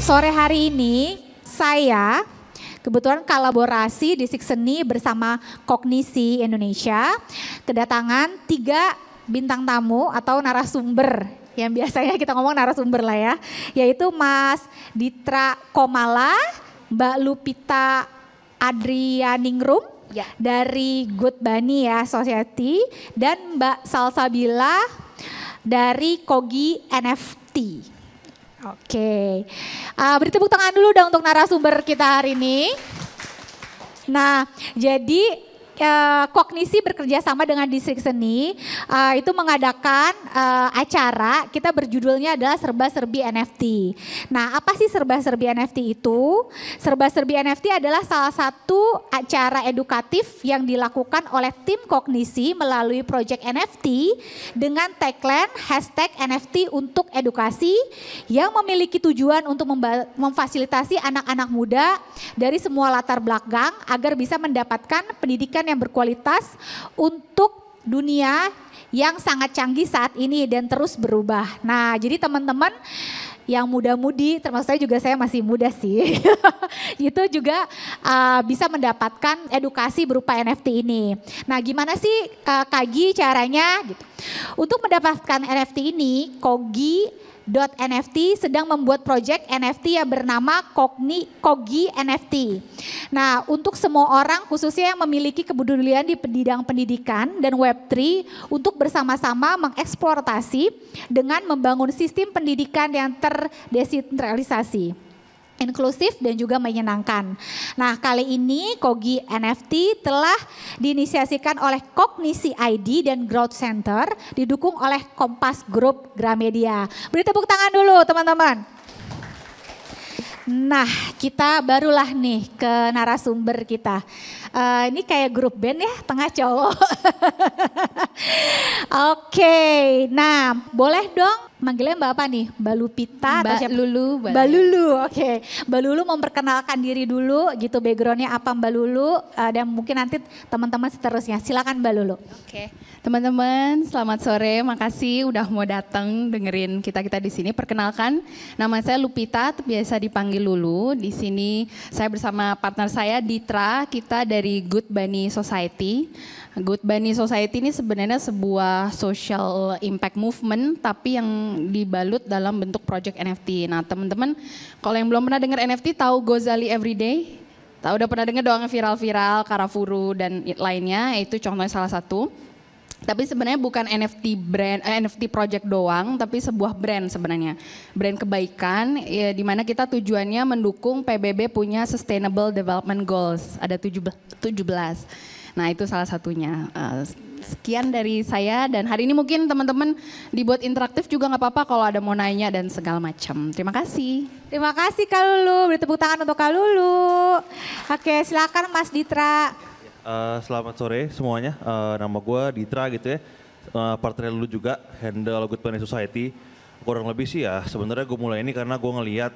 Sore hari ini saya kebetulan kolaborasi di Sikseni bersama Kognisi Indonesia kedatangan 3 bintang tamu atau narasumber yang biasanya kita ngomong narasumber lah ya, yaitu Mas Ditra Komala, Mbak Lupita Adrianingrum ya, dari Good Bunny ya Society, dan Mbak Salsabila dari Kogi NFT. Oke, beri tepuk tangan dulu dong untuk narasumber kita hari ini. Nah, jadi Kognisi bekerja sama dengan Distrik Seni itu mengadakan acara, kita berjudulnya adalah Serba-Serbi NFT. Nah, apa sih Serba-Serbi NFT itu? Serba-Serbi NFT adalah salah satu acara edukatif yang dilakukan oleh tim Kognisi melalui Project NFT dengan tagline #NFT untuk edukasi yang memiliki tujuan untuk memfasilitasi anak-anak muda dari semua latar belakang agar bisa mendapatkan pendidikan yang berkualitas untuk dunia yang sangat canggih saat ini dan terus berubah. Nah, jadi teman-teman yang muda-mudi, termasuk saya masih muda sih, itu juga bisa mendapatkan edukasi berupa NFT ini. Nah, gimana sih Kagi caranya? Gitu. Untuk mendapatkan NFT ini, Kogi.NFT sedang membuat project NFT yang bernama Kogi NFT. Nah, untuk semua orang khususnya yang memiliki kepedulian di bidang pendidikan dan Web3 untuk bersama-sama mengeksploitasi dengan membangun sistem pendidikan yang terdesentralisasi, inklusif dan juga menyenangkan. Nah, kali ini Kogi NFT telah diinisiasikan oleh Kognisi ID dan Growth Center, didukung oleh Kompas Group Gramedia. Beri tepuk tangan dulu teman-teman. Nah, kita barulah nih ke narasumber kita. Ini kayak grup band ya, tengah cowok. Oke, nah boleh dong manggilnya Mbak apa nih? Mbak Lupita atau siapa? Lulu. Mbak Lulu, oke. Mbak Lulu memperkenalkan diri dulu gitu, backgroundnya apa Mbak Lulu, dan mungkin nanti teman-teman seterusnya. Silakan Mbak Lulu. Oke, teman-teman selamat sore, makasih udah mau datang dengerin kita di sini. Perkenalkan, nama saya Lupita, biasa dipanggil Lulu. Di sini saya bersama partner saya Ditra, kita dari Good Bunny Society. Good Bunny Society ini sebenarnya sebuah social impact movement tapi yang dibalut dalam bentuk project NFT. Nah, teman-teman kalau yang belum pernah dengar NFT tahu Gozali Everyday? Tahu udah pernah dengar doang viral-viral, Karafuru dan lainnya, itu contohnya salah satu. Tapi sebenarnya bukan NFT brand, NFT project doang, tapi sebuah brand sebenarnya. Brand kebaikan, ya, di mana kita tujuannya mendukung PBB punya Sustainable Development Goals, ada 17. Nah, itu salah satunya. Sekian dari saya, dan hari ini mungkin teman-teman dibuat interaktif juga nggak apa-apa kalau ada mau nanya dan segala macam. Terima kasih. Terima kasih Kak Lulu, beri tepuk tangan untuk Kak Lulu. Oke, silakan Mas Ditra. Selamat sore semuanya, nama gue Ditra gitu ya, partner Lulu juga, handle Good Bunny Society. Kurang lebih sih ya, sebenarnya gue mulai ini karena gue ngeliat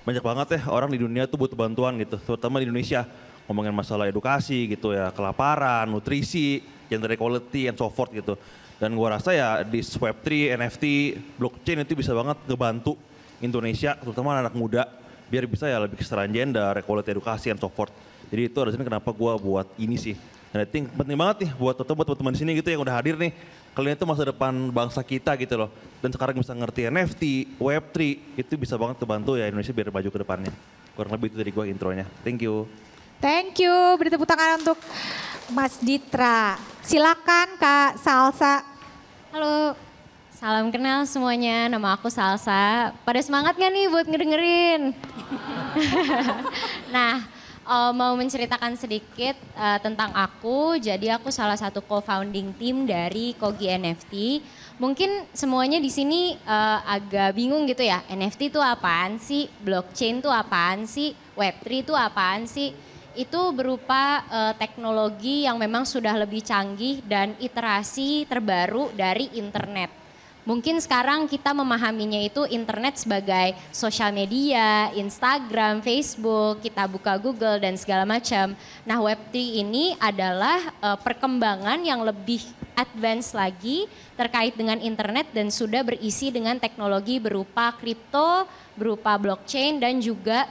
banyak banget ya orang di dunia tuh butuh bantuan gitu, terutama di Indonesia. Ngomongin masalah edukasi gitu ya, kelaparan, nutrisi, gender equality, and so forth gitu. Dan gue rasa ya di Web3, NFT, blockchain itu bisa banget ngebantu Indonesia, terutama anak muda, biar bisa ya lebih kesetaraan gender, equality, edukasi, and so forth. Jadi itu alasannya kenapa gue buat ini sih. Dan I think penting banget nih buat teman-teman di sini gitu yang udah hadir nih. Kalian itu masa depan bangsa kita gitu loh. Dan sekarang bisa ngerti NFT, Web3, itu bisa banget kebantu ya Indonesia biar maju ke depannya. Kurang lebih itu dari gue intronya. Thank you. Thank you, beri tepuk tangan untuk Mas Ditra. Silakan Kak Salsa. Halo, salam kenal semuanya, nama aku Salsa. Pada semangat gak nih buat ngedengerin? Nah, mau menceritakan sedikit tentang aku. Jadi aku salah satu co-founding team dari Kogi NFT. Mungkin semuanya di sini agak bingung gitu ya, NFT itu apaan sih? Blockchain itu apaan sih? Web3 itu apaan sih? Itu berupa teknologi yang memang sudah lebih canggih dan iterasi terbaru dari internet. Mungkin sekarang kita memahaminya itu internet sebagai sosial media, Instagram, Facebook, kita buka Google dan segala macam. Nah, Web3 ini adalah perkembangan yang lebih advance lagi terkait dengan internet dan sudah berisi dengan teknologi berupa kripto, berupa blockchain dan juga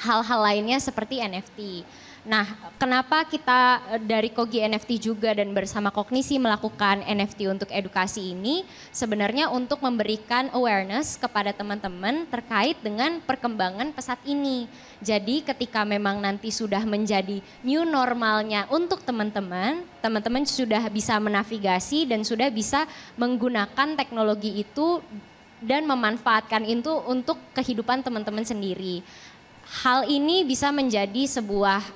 hal-hal lainnya seperti NFT. Nah, kenapa kita dari Kogi NFT juga dan bersama Kognisi melakukan NFT untuk edukasi ini? Sebenarnya untuk memberikan awareness kepada teman-teman terkait dengan perkembangan pesat ini. Jadi ketika memang nanti sudah menjadi new normalnya untuk teman-teman, teman-teman sudah bisa menavigasi dan sudah bisa menggunakan teknologi itu dan memanfaatkan itu untuk kehidupan teman-teman sendiri. Hal ini bisa menjadi sebuah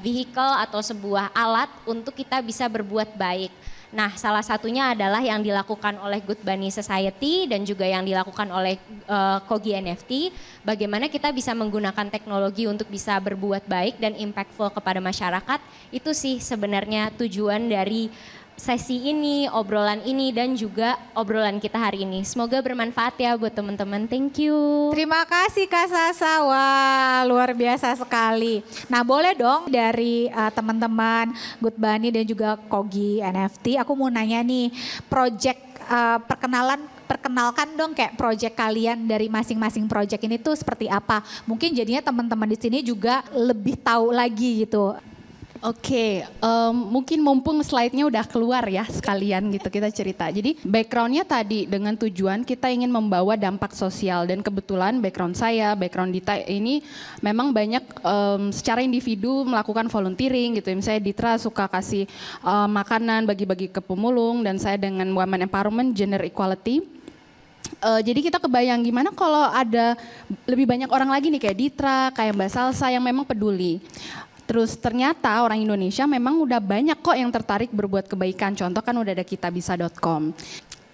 vehicle atau sebuah alat untuk kita bisa berbuat baik. Nah, salah satunya adalah yang dilakukan oleh Good Bunny Society dan juga yang dilakukan oleh Kogi NFT. Bagaimana kita bisa menggunakan teknologi untuk bisa berbuat baik dan impactful kepada masyarakat. Itu sih sebenarnya tujuan dari sesi ini, obrolan ini dan juga obrolan kita hari ini. Semoga bermanfaat ya buat teman-teman. Thank you. Terima kasih Kak Sasa, wah luar biasa sekali. Nah boleh dong dari teman-teman Good Bunny dan juga Kogi NFT, aku mau nanya nih project perkenalkan dong kayak project kalian dari masing-masing project ini tuh seperti apa. Mungkin jadinya teman-teman di sini juga lebih tahu lagi gitu. Oke, mungkin mumpung slide-nya udah keluar ya sekalian gitu kita cerita. Jadi background-nya tadi dengan tujuan kita ingin membawa dampak sosial dan kebetulan background saya, background Dita ini memang banyak secara individu melakukan volunteering gitu. Misalnya Ditra suka kasih makanan bagi-bagi ke pemulung dan saya dengan women empowerment, gender equality. Jadi kita kebayang gimana kalau ada lebih banyak orang lagi nih kayak Ditra, kayak Mbak Salsa yang memang peduli. Terus ternyata orang Indonesia memang udah banyak kok yang tertarik berbuat kebaikan. Contoh kan udah ada kitabisa.com.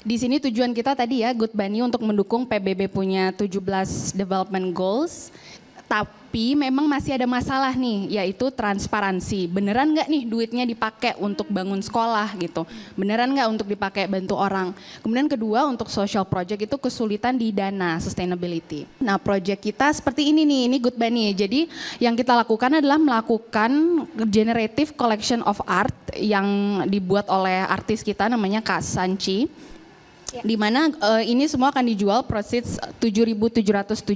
Di sini tujuan kita tadi ya Good Bunny untuk mendukung PBB punya 17 development goals. Tapi memang masih ada masalah nih, yaitu transparansi. Beneran nggak nih duitnya dipakai untuk bangun sekolah gitu? Beneran nggak untuk dipakai bantu orang? Kemudian kedua untuk social project itu kesulitan di dana sustainability. Nah project kita seperti ini nih, ini Good Bunny. Jadi yang kita lakukan adalah melakukan generative collection of art yang dibuat oleh artis kita namanya Kak Sanchi. Di mana ini semua akan dijual proceeds 7.777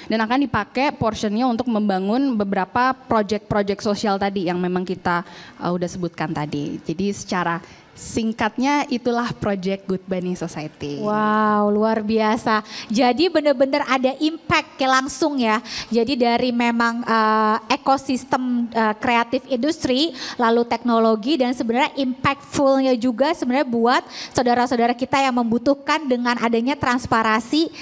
dan akan dipakai portionnya untuk membangun beberapa project-project sosial tadi yang memang kita udah sebutkan tadi. Jadi secara singkatnya itulah Project Good Bunny Society. Wow, luar biasa. Jadi benar-benar ada impact langsung ya. Jadi dari memang ekosistem kreatif industri, lalu teknologi dan sebenarnya impactfulnya juga sebenarnya buat saudara-saudara kita yang membutuhkan dengan adanya transparansi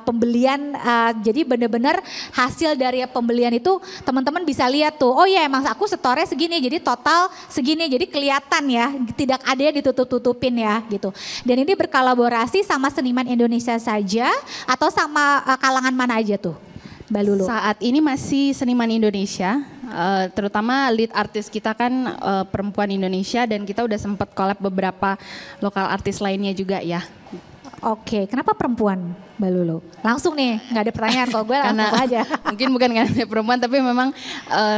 pembelian. Jadi benar-benar hasil dari pembelian itu teman-teman bisa lihat tuh. Oh ya emang aku setornya segini, jadi total segini. Jadi kelihatan ya, tidak ada yang ditutup-tutupin ya gitu. Dan ini berkolaborasi sama seniman Indonesia saja atau sama kalangan mana aja tuh Mbak Lulu? Saat ini masih seniman Indonesia, terutama lead artis kita kan perempuan Indonesia dan kita udah sempat collab beberapa lokal artis lainnya juga ya. Oke, kenapa perempuan Mbak Lulu? Langsung nih, nggak ada pertanyaan kalau gue langsung aja. Mungkin bukan karena perempuan tapi memang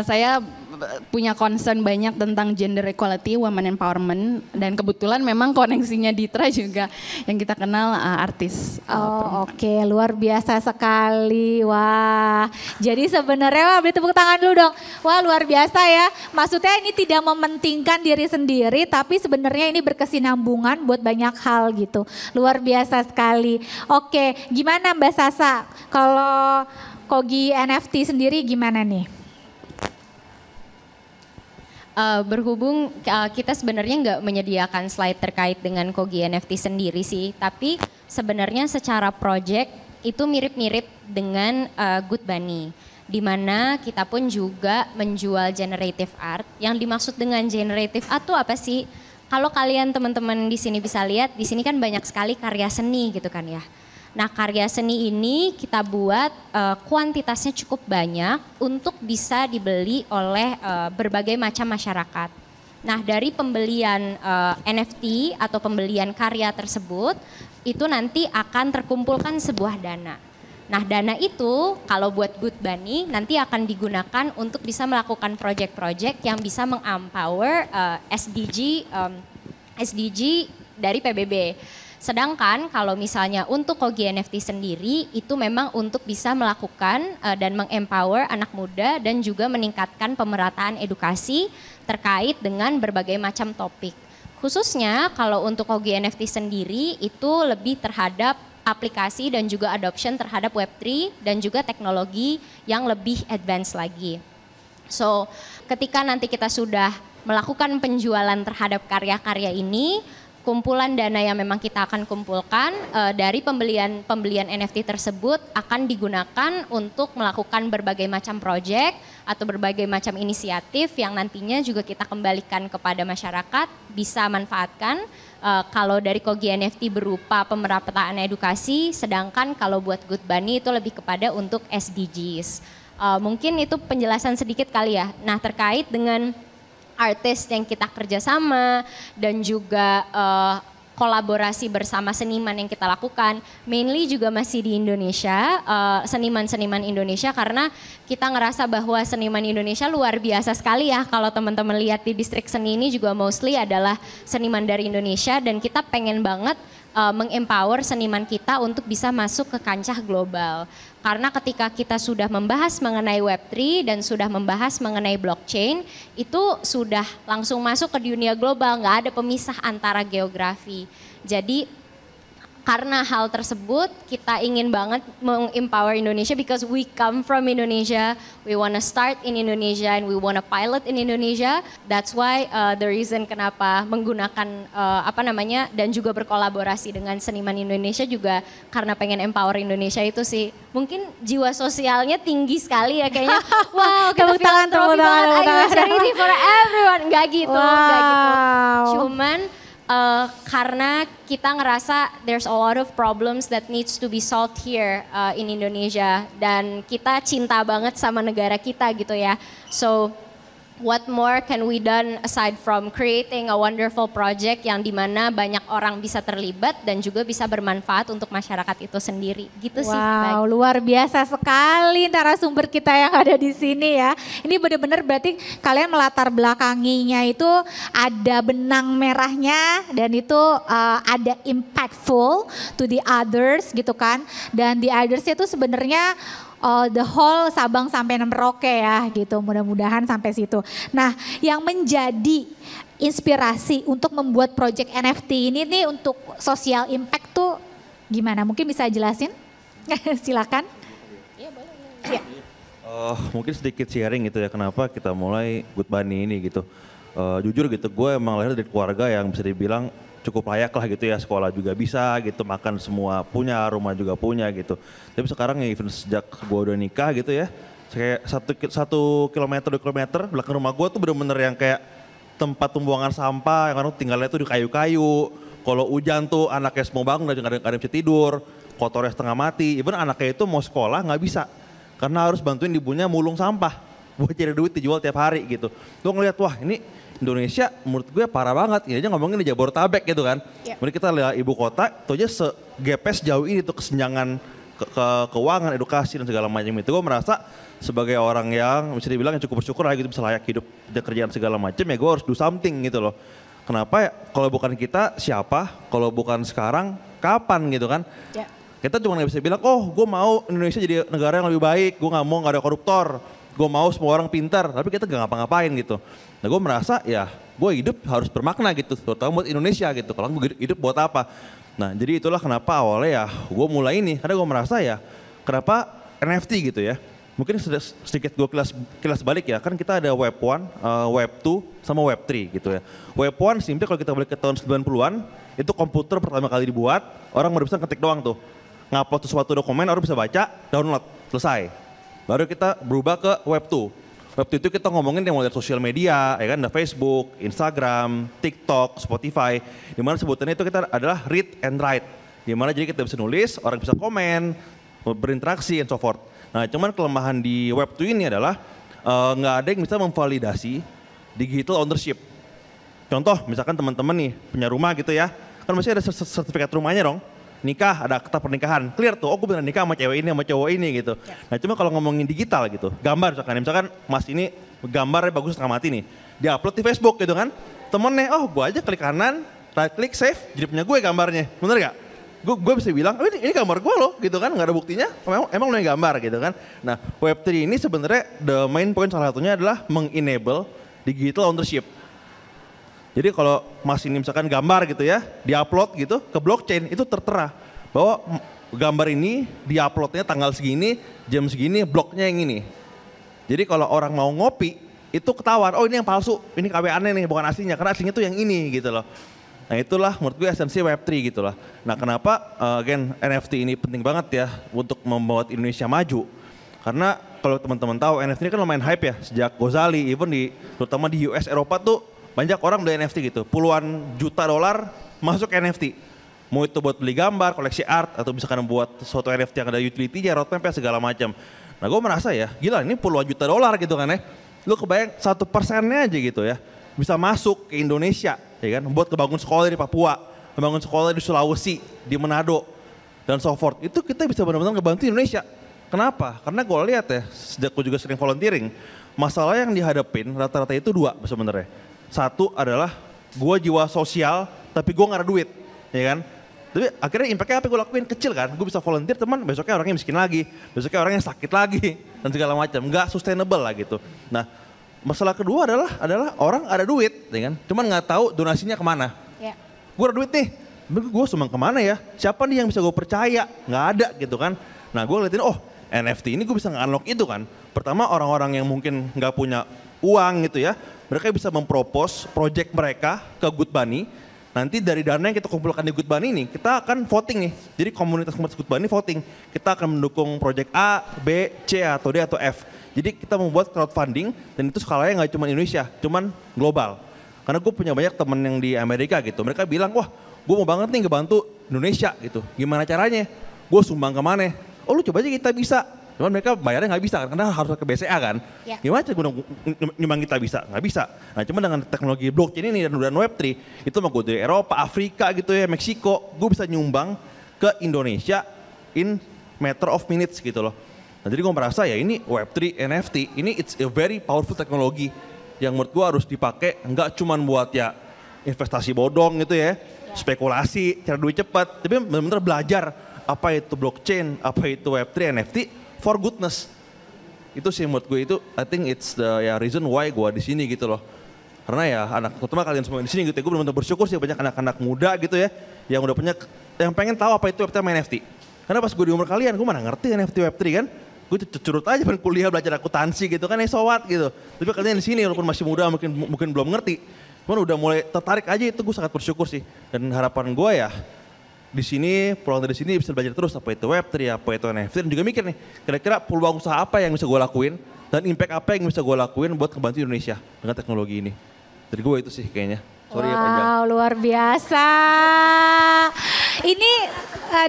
saya punya concern banyak tentang gender equality, women empowerment dan kebetulan memang koneksinya Ditra juga yang kita kenal artis. Oke, luar biasa sekali. Wah, jadi sebenarnya beri tepuk tangan dulu dong. Wah luar biasa ya. Maksudnya ini tidak mementingkan diri sendiri tapi sebenarnya ini berkesinambungan buat banyak hal gitu. Luar biasa sekali. Oke, gimana Mbak Sasa? Kalau Kogi NFT sendiri gimana nih? Berhubung kita sebenarnya nggak menyediakan slide terkait dengan Kogi NFT sendiri sih, tapi sebenarnya secara project itu mirip-mirip dengan Good Bunny, di mana kita pun juga menjual generative art. Yang dimaksud dengan generative art itu apa sih? Kalau kalian teman-teman di sini bisa lihat, di sini kan banyak sekali karya seni gitu kan ya. Nah karya seni ini kita buat kuantitasnya cukup banyak untuk bisa dibeli oleh berbagai macam masyarakat. Nah dari pembelian NFT atau pembelian karya tersebut itu nanti akan terkumpulkan sebuah dana. Nah dana itu kalau buat Good Bunny nanti akan digunakan untuk bisa melakukan project-project yang bisa mengempower SDG SDG dari PBB. Sedangkan kalau misalnya untuk Kogi NFT sendiri itu memang untuk bisa melakukan dan mengempower anak muda dan juga meningkatkan pemerataan edukasi terkait dengan berbagai macam topik. Khususnya kalau untuk Kogi NFT sendiri itu lebih terhadap aplikasi dan juga adoption terhadap Web3 dan juga teknologi yang lebih advance lagi. So, ketika nanti kita sudah melakukan penjualan terhadap karya-karya ini, kumpulan dana yang memang kita akan kumpulkan dari pembelian NFT tersebut akan digunakan untuk melakukan berbagai macam proyek atau berbagai macam inisiatif yang nantinya juga kita kembalikan kepada masyarakat, bisa manfaatkan. Kalau dari Kogi NFT berupa pemerataan edukasi, sedangkan kalau buat Good Bunny itu lebih kepada untuk SDGs. Mungkin itu penjelasan sedikit kali ya. Nah, terkait dengan artis yang kita kerjasama dan juga kolaborasi bersama seniman yang kita lakukan, mainly juga masih di Indonesia, seniman-seniman Indonesia, karena kita ngerasa bahwa seniman Indonesia luar biasa sekali ya. Kalau teman-teman lihat di distrik seni ini juga mostly adalah seniman dari Indonesia, dan kita pengen banget mengempower seniman kita untuk bisa masuk ke kancah global. Karena ketika kita sudah membahas mengenai Web3 dan sudah membahas mengenai blockchain, itu sudah langsung masuk ke dunia global, nggak ada pemisah antara geografi. Jadi karena hal tersebut kita ingin banget mengempower Indonesia because we come from Indonesia, we wanna start in Indonesia and we wanna pilot in Indonesia. That's why the reason kenapa menggunakan dan juga berkolaborasi dengan seniman Indonesia juga karena pengen empower Indonesia itu sih. Mungkin jiwa sosialnya tinggi sekali ya kayaknya. Wow, kita filantropi banget, ayo charity for everyone. Nggak gitu, nggak gitu. Cuman karena kita ngerasa there's a lot of problems that needs to be solved here in Indonesia, dan kita cinta banget sama negara kita gitu ya. So what more can we done aside from creating a wonderful project yang dimana banyak orang bisa terlibat dan juga bisa bermanfaat untuk masyarakat itu sendiri. Gitu sih. Wow, luar biasa sekali narasumber kita yang ada di sini ya. Ini benar-benar berarti kalian melatar belakanginya itu ada benang merahnya dan itu ada impactful to the others gitu kan. Dan the others itu sebenarnya the whole Sabang sampai Merauke ya gitu, mudah-mudahan sampai situ. Nah, yang menjadi inspirasi untuk membuat project NFT ini nih untuk social impact tuh gimana? Mungkin bisa jelasin? Silakan. Iya boleh. Ya. Mungkin sedikit sharing gitu ya, kenapa kita mulai Good Bunny ini gitu. Jujur gitu, gue emang lahir dari keluarga yang bisa dibilang cukup layak lah gitu ya, sekolah juga bisa gitu, makan semua punya, rumah juga punya gitu. Tapi sekarang ya even sejak gue udah nikah gitu ya, kayak 1 kilometer 2 kilometer belakang rumah gue tuh bener-bener yang kayak tempat pembuangan sampah, yang orang tinggalnya tuh di kayu-kayu. Kalau hujan tuh anaknya semua bangun, nggak ada yang bisa tidur, kotornya setengah mati. Even anaknya itu mau sekolah nggak bisa, karena harus bantuin ibunya mulung sampah buat cari duit dijual tiap hari gitu. Tuh ngeliat, wah ini Indonesia menurut gue parah banget, ini aja ngomongin di Jabodetabek gitu kan. Kemudian kita lihat ibu kota, itu aja segepes jauh ini tuh kesenjangan keuangan, edukasi dan segala macam itu. Gue merasa sebagai orang yang bisa dibilang yang cukup bersyukur lah gitu, bisa layak hidup dan kerjaan segala macam, ya gue harus do something gitu loh. Kenapa ya, kalau bukan kita siapa, kalau bukan sekarang kapan gitu kan. Kita cuma gak bisa bilang, oh gue mau Indonesia jadi negara yang lebih baik, gue gak mau gak ada koruptor, gue mau semua orang pintar, tapi kita gak ngapa-ngapain gitu. Nah gue merasa ya gue hidup harus bermakna gitu, terutama buat Indonesia gitu. Kalau gue hidup buat apa? Nah jadi itulah kenapa awalnya ya gue mulai ini, karena gue merasa ya kenapa NFT gitu ya. Mungkin sedikit gue kilas balik ya, kan kita ada Web 1, Web 2 sama Web 3 gitu ya. Web 1 simpel kalau kita balik ke tahun 90-an, itu komputer pertama kali dibuat, orang baru bisa ketik doang tuh. Ngupload sesuatu dokumen, orang bisa baca, download, selesai. Baru kita berubah ke Web 2. Web 2 itu kita ngomongin yang mulai dari sosial media, ya kan, ada Facebook, Instagram, TikTok, Spotify, di mana sebutannya itu kita adalah read and write. Di mana jadi kita bisa nulis, orang bisa komen, berinteraksi, and so forth. Nah cuman kelemahan di Web 2 ini adalah nggak ada yang bisa memvalidasi digital ownership. Contoh misalkan teman-teman nih punya rumah gitu ya, kan masih ada sertifikat rumahnya dong. Nikah, ada akta pernikahan, clear tuh, oh gue bener nikah sama cewek ini sama cowok ini gitu. Nah cuma kalau ngomongin digital gitu, gambar misalkan mas ini gambarnya bagus setengah mati nih, dia upload di Facebook gitu kan, temennya, oh gue aja klik kanan, right click save, jadi punya gue gambarnya, bener gak? Gue bisa bilang, oh ini gambar gue loh gitu kan, nggak ada buktinya, emang lo yang gambar gitu kan. Nah Web3 ini sebenarnya the main point salah satunya adalah mengenable digital ownership. Jadi kalau Mas ini misalkan gambar gitu ya, diupload gitu ke blockchain, itu tertera bahwa gambar ini diuploadnya tanggal segini, jam segini, bloknya yang ini. Jadi kalau orang mau ngopi, itu ketahuan, oh ini yang palsu, ini KWA-nya nih, bukan aslinya, karena aslinya tuh yang ini gitu loh. Nah itulah menurut gue esensi Web3 gitu lah. Nah kenapa again NFT ini penting banget ya untuk membuat Indonesia maju. Karena kalau teman-teman tahu NFT ini kan lumayan hype ya, sejak Gozali, even terutama di US, Eropa tuh banyak orang beli NFT gitu, puluhan juta dolar masuk NFT. Mau itu buat beli gambar, koleksi art, atau misalkan buat suatu NFT yang ada utility-nya, roadmap segala macam. Nah gue merasa ya, gila ini puluhan juta dolar gitu kan ya. Lu kebayang 1%-nya aja gitu ya, bisa masuk ke Indonesia, ya kan? Buat kebangun sekolah di Papua, kebangun sekolah di Sulawesi, di Manado, dan so forth. Itu kita bisa benar-benar ngebantu Indonesia. Kenapa? Karena gue lihat ya, sejak gue juga sering volunteering, masalah yang dihadapin rata-rata itu dua sebenarnya. Satu adalah gue jiwa sosial, tapi gue gak ada duit, ya kan? Tapi akhirnya impactnya apa yang gue lakuin kecil kan, gue bisa volunteer teman, besoknya orangnya miskin lagi, besoknya orangnya sakit lagi, dan segala macam, nggak sustainable lah gitu. Nah masalah kedua adalah orang ada duit, ya kan, cuman nggak tahu donasinya kemana. Yeah. Gue ada duit nih, gue sumbang kemana ya, siapa nih yang bisa gue percaya, nggak ada gitu kan. Nah gue ngeliatin, oh NFT ini gue bisa nge-unlock itu kan. Pertama orang-orang yang mungkin nggak punya uang gitu ya, mereka bisa mempropose project mereka ke Good Bunny. Nanti dari dana yang kita kumpulkan di Good Bunny ini, kita akan voting nih. Jadi komunitas Good Bunny voting. Kita akan mendukung project A, B, C, atau D, atau F. Jadi kita membuat crowdfunding dan itu skalanya nggak cuma Indonesia, cuman global. Karena gue punya banyak temen yang di Amerika gitu. Mereka bilang, wah gue mau banget nih ngebantu Indonesia gitu. Gimana caranya? Gue sumbang kemana? Oh lu coba aja kita bisa. Cuman mereka bayarnya nggak bisa karena harus ke BCA kan. Ya. Gimana cara gue nyumbang kita bisa? Nggak bisa. Nah cuma dengan teknologi blockchain ini dan Web3, itu mau gue dari Eropa, Afrika gitu ya, Meksiko, gue bisa nyumbang ke Indonesia in matter of minutes gitu loh. Nah jadi gue merasa ya ini Web3 NFT, ini it's a very powerful teknologi yang menurut gue harus dipakai nggak cuma buat ya investasi bodong gitu ya, spekulasi, cari duit cepat, tapi benar-benar belajar apa itu blockchain, apa itu Web3, NFT, for goodness. Itu sih menurut gue itu, I think it's the reason why gue di sini gitu loh. Karena ya terutama kalian semua di sini gitu ya, gue benar-benar bersyukur sih banyak anak-anak muda gitu ya, yang udah punya, yang pengen tahu apa itu Web3 sama NFT. Karena pas gue di umur kalian, gue mana ngerti NFT Web3 kan. Gue curut aja pengen kuliah belajar akuntansi gitu kan, so what gitu. Tapi kalian di sini walaupun masih muda mungkin belum ngerti, cuman udah mulai tertarik aja, itu gue sangat bersyukur sih. Dan harapan gue ya, di sini, pulang dari sini bisa belajar terus apa itu Web3, apa itu NFT, dan juga mikir nih, kira-kira peluang usaha apa yang bisa gue lakuin, dan impact apa yang bisa gue lakuin buat ngebantu Indonesia dengan teknologi ini. Dari gue itu sih kayaknya. Sorry ya panjang. Wow, luar biasa. Ini,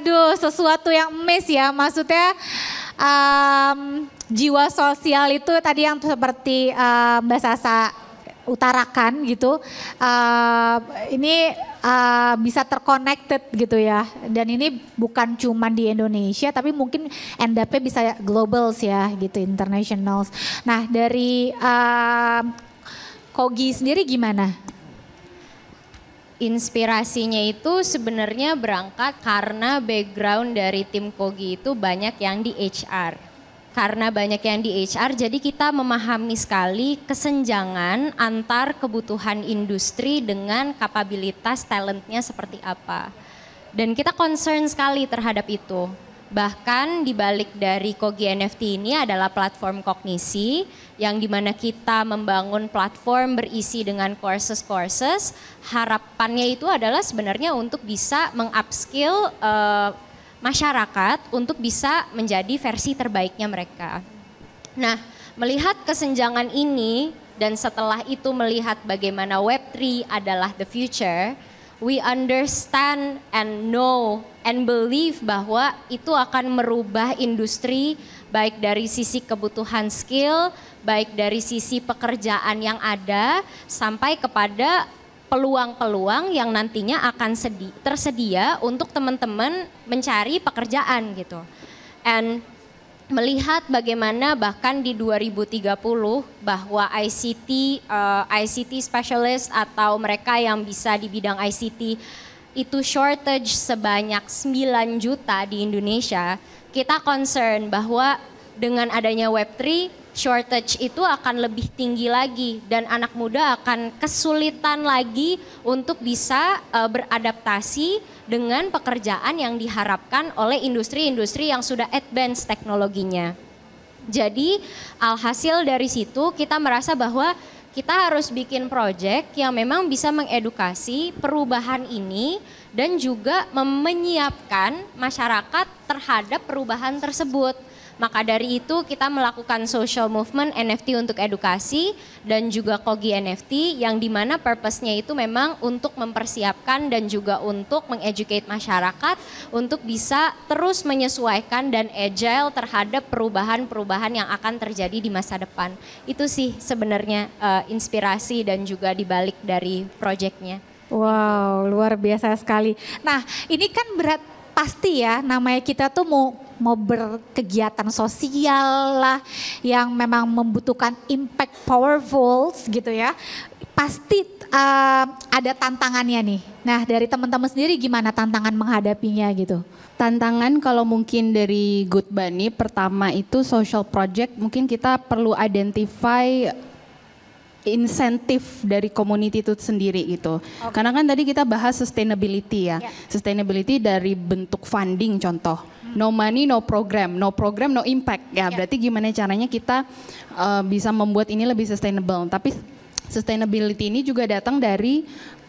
aduh, sesuatu yang miss ya, maksudnya jiwa sosial itu tadi yang seperti Mbak Sasa utarakan gitu, ini bisa terconnected gitu ya, dan ini bukan cuma di Indonesia tapi mungkin end up-nya bisa global ya gitu, international. Nah dari Kogi sendiri gimana? Inspirasinya itu sebenarnya berangkat karena background dari tim Kogi itu banyak yang di HR. Karena banyak yang di HR, jadi kita memahami sekali kesenjangan antar kebutuhan industri dengan kapabilitas talentnya seperti apa. Dan kita concern sekali terhadap itu. Bahkan di balik dari Kogi NFT ini adalah platform kognisi yang dimana kita membangun platform berisi dengan courses-courses. Harapannya itu adalah sebenarnya untuk bisa mengupskill masyarakat untuk bisa menjadi versi terbaiknya mereka. Nah, melihat kesenjangan ini dan setelah itu melihat bagaimana Web3 adalah the future, we understand and know and believe bahwa itu akan merubah industri baik dari sisi kebutuhan skill, baik dari sisi pekerjaan yang ada sampai kepada peluang-peluang yang nantinya akan tersedia untuk teman-teman mencari pekerjaan gitu. And melihat bagaimana bahkan di 2030 bahwa ICT specialist atau mereka yang bisa di bidang ICT itu shortage sebanyak 9 juta di Indonesia, kita concern bahwa dengan adanya Web3 shortage itu akan lebih tinggi lagi dan anak muda akan kesulitan lagi untuk bisa beradaptasi dengan pekerjaan yang diharapkan oleh industri-industri yang sudah advance teknologinya. Jadi alhasil dari situ kita merasa bahwa kita harus bikin project yang memang bisa mengedukasi perubahan ini dan juga menyiapkan masyarakat terhadap perubahan tersebut. Maka dari itu kita melakukan social movement NFT untuk edukasi dan juga Kogi NFT yang dimana purpose-nya itu memang untuk mempersiapkan dan juga untuk mengeducate masyarakat untuk bisa terus menyesuaikan dan agile terhadap perubahan-perubahan yang akan terjadi di masa depan. Itu sih sebenarnya inspirasi dan juga dibalik dari project-nya. Wow, luar biasa sekali. Nah, ini kan pasti ya namanya kita tuh mau berkegiatan sosial lah yang memang membutuhkan impact powerful gitu ya. Pasti ada tantangannya nih. Nah, dari teman-teman sendiri gimana tantangan menghadapinya gitu? Tantangan kalau mungkin dari Good Bunny pertama itu social project, mungkin kita perlu identify insentif dari community itu sendiri gitu. Okay. Karena kan tadi kita bahas sustainability ya. Sustainability dari bentuk funding contoh. No money, no program no impact. Ya berarti gimana caranya kita bisa membuat ini lebih sustainable. Tapi sustainability ini juga datang dari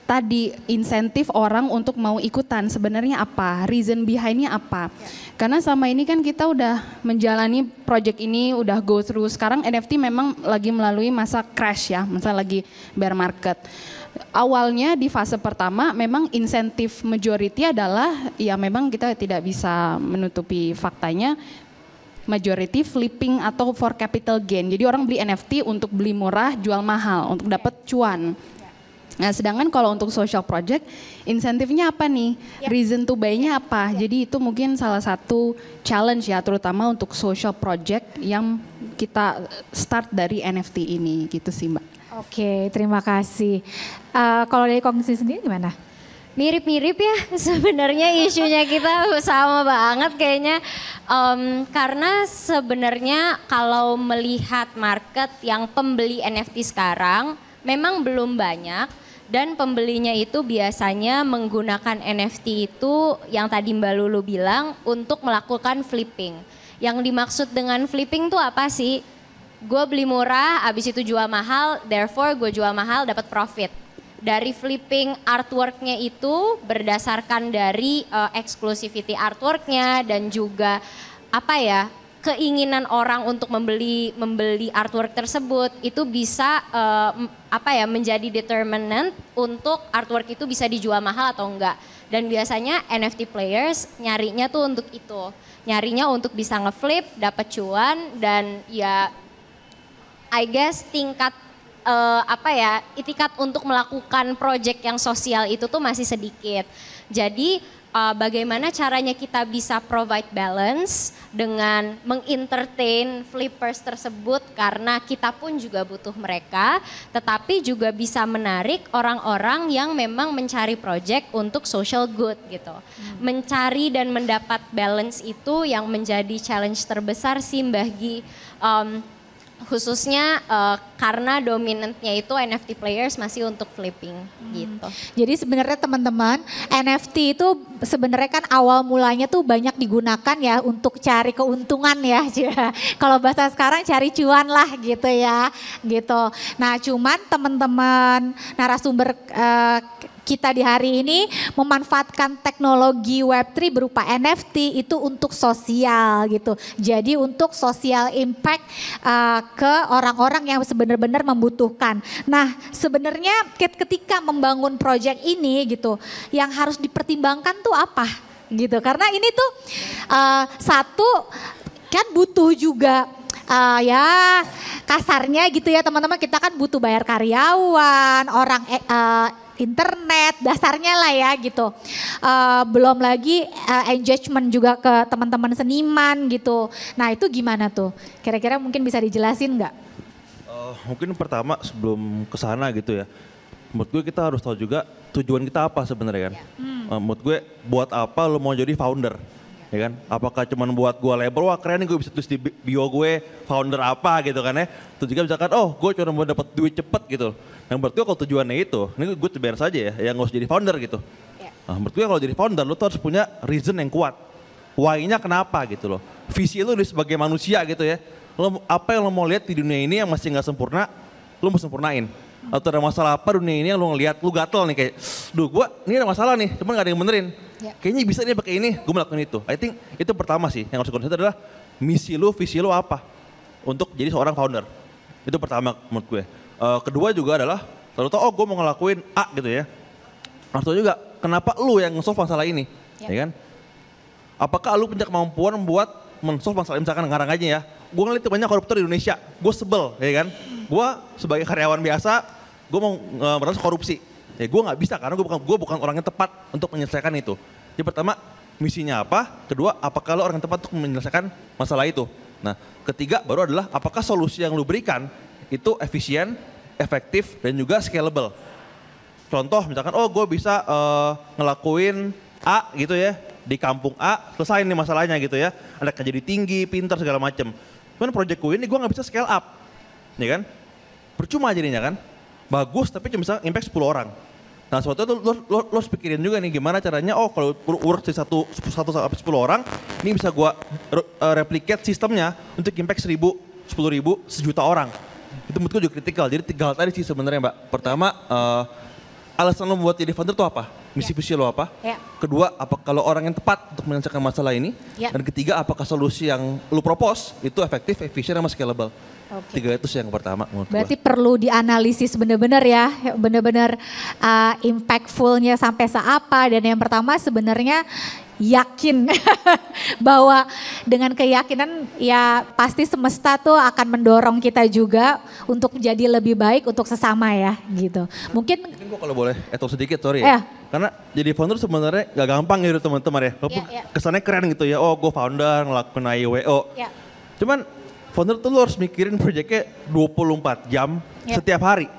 tadi insentif orang untuk mau ikutan. Sebenarnya apa? Reason behind-nya apa? Karena selama ini kan kita udah menjalani project ini, udah go through. Sekarang NFT memang lagi melalui masa crash ya, masa lagi bear market. Awalnya di fase pertama memang insentif majority adalah ya memang kita tidak bisa menutupi faktanya majority flipping atau for capital gain. Jadi orang beli NFT untuk beli murah, jual mahal untuk dapat cuan. Nah, sedangkan kalau untuk social project, insentifnya apa nih? Reason to buy-nya apa? Jadi itu mungkin salah satu challenge ya, terutama untuk social project yang kita start dari NFT ini, gitu sih Mbak. Oke, terima kasih. Kalau dari Kognisi sendiri gimana? Mirip-mirip ya sebenarnya isunya kita sama banget kayaknya. Karena sebenarnya kalau melihat market yang pembeli NFT sekarang memang belum banyak. Dan pembelinya itu biasanya menggunakan NFT itu yang tadi Mbak Lulu bilang untuk melakukan flipping. Yang dimaksud dengan flipping tuh apa sih? Gue beli murah, abis itu jual mahal, therefore gue jual mahal dapat profit. Dari flipping artworknya itu berdasarkan dari exclusivity artworknya dan juga apa ya, keinginan orang untuk membeli artwork tersebut itu bisa menjadi determinant untuk artwork itu bisa dijual mahal atau enggak. Dan biasanya NFT players nyarinya tuh untuk itu. Nyarinya untuk bisa ngeflip, dapat cuan dan ya I guess tingkat itikat untuk melakukan project yang sosial itu tuh masih sedikit. Jadi bagaimana caranya kita bisa provide balance dengan mengentertain flippers tersebut karena kita pun juga butuh mereka, tetapi juga bisa menarik orang-orang yang memang mencari project untuk social good gitu. Mencari dan mendapat balance itu yang menjadi challenge terbesar sih Mbak Gi. Khususnya karena dominantnya itu NFT players masih untuk flipping gitu. Jadi sebenarnya teman-teman NFT itu sebenarnya kan awal mulanya tuh banyak digunakan ya untuk cari keuntungan ya. Kalau bahasa sekarang cari cuan lah gitu ya gitu. Nah cuman teman-teman narasumber kita di hari ini memanfaatkan teknologi Web3 berupa NFT itu untuk sosial gitu. Jadi untuk sosial impact ke orang-orang yang benar-benar membutuhkan. Nah sebenarnya ketika membangun project ini gitu, yang harus dipertimbangkan tuh apa gitu. Karena ini tuh satu kan butuh juga ya kasarnya gitu ya teman-teman, kita kan butuh bayar karyawan, orang internet, dasarnya lah ya gitu. Belum lagi engagement juga ke teman-teman seniman gitu. Nah itu gimana tuh? Kira-kira mungkin bisa dijelasin nggak? Mungkin pertama sebelum ke sana gitu ya. Menurut gue kita harus tahu juga tujuan kita apa sebenarnya kan. Menurut gue buat apa lo mau jadi founder? Ya kan? Apakah cuma buat gue label, wah keren nih gue bisa tulis di bio gue founder apa gitu kan ya. Terus juga misalkan, oh gue cuma mau dapat duit cepet gitu. Yang menurut gue kalau tujuannya itu, ini gue biar saja ya, yang gak usah jadi founder gitu. Nah, menurut gue kalau jadi founder lo tuh harus punya reason yang kuat. Why-nya kenapa gitu loh. Visi lo sebagai manusia gitu ya. Lo, apa yang lo mau lihat di dunia ini yang masih gak sempurna, lo mau sempurnain. Atau ada masalah apa dunia ini yang lo ngeliat, lo gatel nih kayak, duh gue ini ada masalah nih, cuman gak ada yang benerin. Kayaknya bisa nih pakai ini, gue melakukan itu. I think itu pertama sih yang harus dikonsider adalah misi lo, visi lo apa untuk jadi seorang founder. Itu pertama menurut gue. Kedua juga adalah, lalu tau oh gue mau ngelakuin A gitu ya. Harus tahu juga kenapa lo yang nge-solve masalah ini, ya kan? Apakah lo punya kemampuan membuat men-solve masalah, misalkan ngarang aja ya. Gue ngeliat banyak koruptor di Indonesia, gue sebel ya kan. Gue sebagai karyawan biasa, gue mau merasa korupsi. Ya gue gak bisa karena gue bukan orang yang tepat untuk menyelesaikan itu. Jadi pertama misinya apa, kedua apakah lo orang yang tepat untuk menyelesaikan masalah itu. Nah ketiga baru adalah apakah solusi yang lo berikan itu efisien, efektif dan juga scalable. Contoh misalkan oh gue bisa ngelakuin A gitu ya, di kampung A selesai nih masalahnya gitu ya. Anaknya jadi tinggi, pintar segala macem. Cuman project gue ini gue gak bisa scale up, ya kan? Percuma jadinya kan? Bagus tapi cuma bisa impact 10 orang. Nah suatu itu lo harus pikirin juga nih gimana caranya, oh kalau work di 1 sampai 10 orang, ini bisa gue replicate sistemnya untuk impact 1000, 10.000, 1 juta orang. Itu menurut gue juga kritikal, jadi 3 hal tadi sih sebenarnya Mbak. Pertama, alasan lo membuat jadi founder itu apa? Misi visi lo apa? Kedua, apa kalau orang yang tepat untuk menyelesaikan masalah ini? Dan ketiga, apakah solusi yang lo propose itu efektif, efisien, sama scalable? Tiga itu sih yang pertama menurut Berarti perlu dianalisis benar-benar ya, benar-benar impactfulnya sampai seapa. Dan yang pertama sebenarnya yakin bahwa dengan keyakinan ya pasti semesta tuh akan mendorong kita juga untuk jadi lebih baik untuk sesama ya gitu. Mungkin gue kalau boleh etos sedikit sorry ya. Karena jadi founder sebenarnya gak gampang gitu teman-teman ya. Walaupun kesannya keren gitu ya, oh gue founder ngelakuin IWO. Cuman founder tuh lo harus mikirin proyeknya 24 jam setiap hari.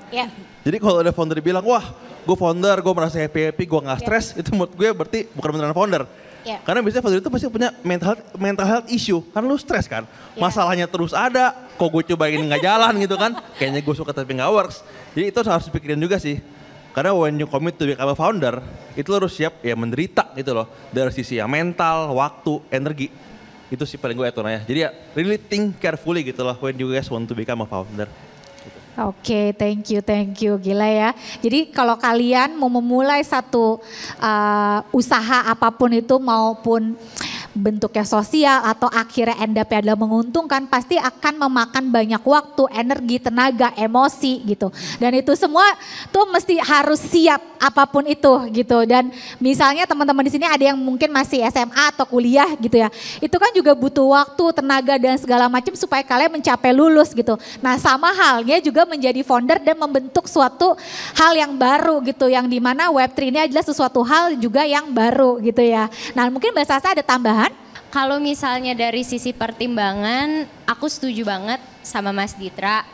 Jadi kalau ada founder bilang, wah gue founder, gue merasa happy-happy, gue gak stres, itu menurut gue berarti bukan beneran founder. Karena biasanya founder itu pasti punya mental health issue, karena lu stres kan. Masalahnya terus ada, kok gue cobain gak jalan gitu kan. Kayaknya gue suka tapi gak works. Jadi itu harus dipikirin juga sih. Karena when you commit to become a founder, itu lo harus siap ya menderita gitu loh. Dari sisi ya mental, waktu, energi. Itu sih paling gue etonanya. Jadi ya really think carefully gitu loh when you guys want to become a founder. Oke, thank you, gila ya. Jadi kalau kalian mau memulai satu usaha apapun itu maupun bentuknya sosial atau akhirnya end up adalah menguntungkan, pasti akan memakan banyak waktu, energi, tenaga, emosi gitu. Dan itu semua tuh mesti harus siap apapun itu gitu. Dan misalnya teman-teman di sini ada yang mungkin masih SMA atau kuliah gitu ya. Itu kan juga butuh waktu, tenaga dan segala macam supaya kalian mencapai lulus gitu. Nah sama halnya juga menjadi founder dan membentuk suatu hal yang baru gitu. Yang dimana Web3 ini adalah sesuatu hal juga yang baru gitu ya. Nah mungkin Mbak Sasa ada tambahan? Kalau misalnya dari sisi pertimbangan, aku setuju banget sama Mas Ditra,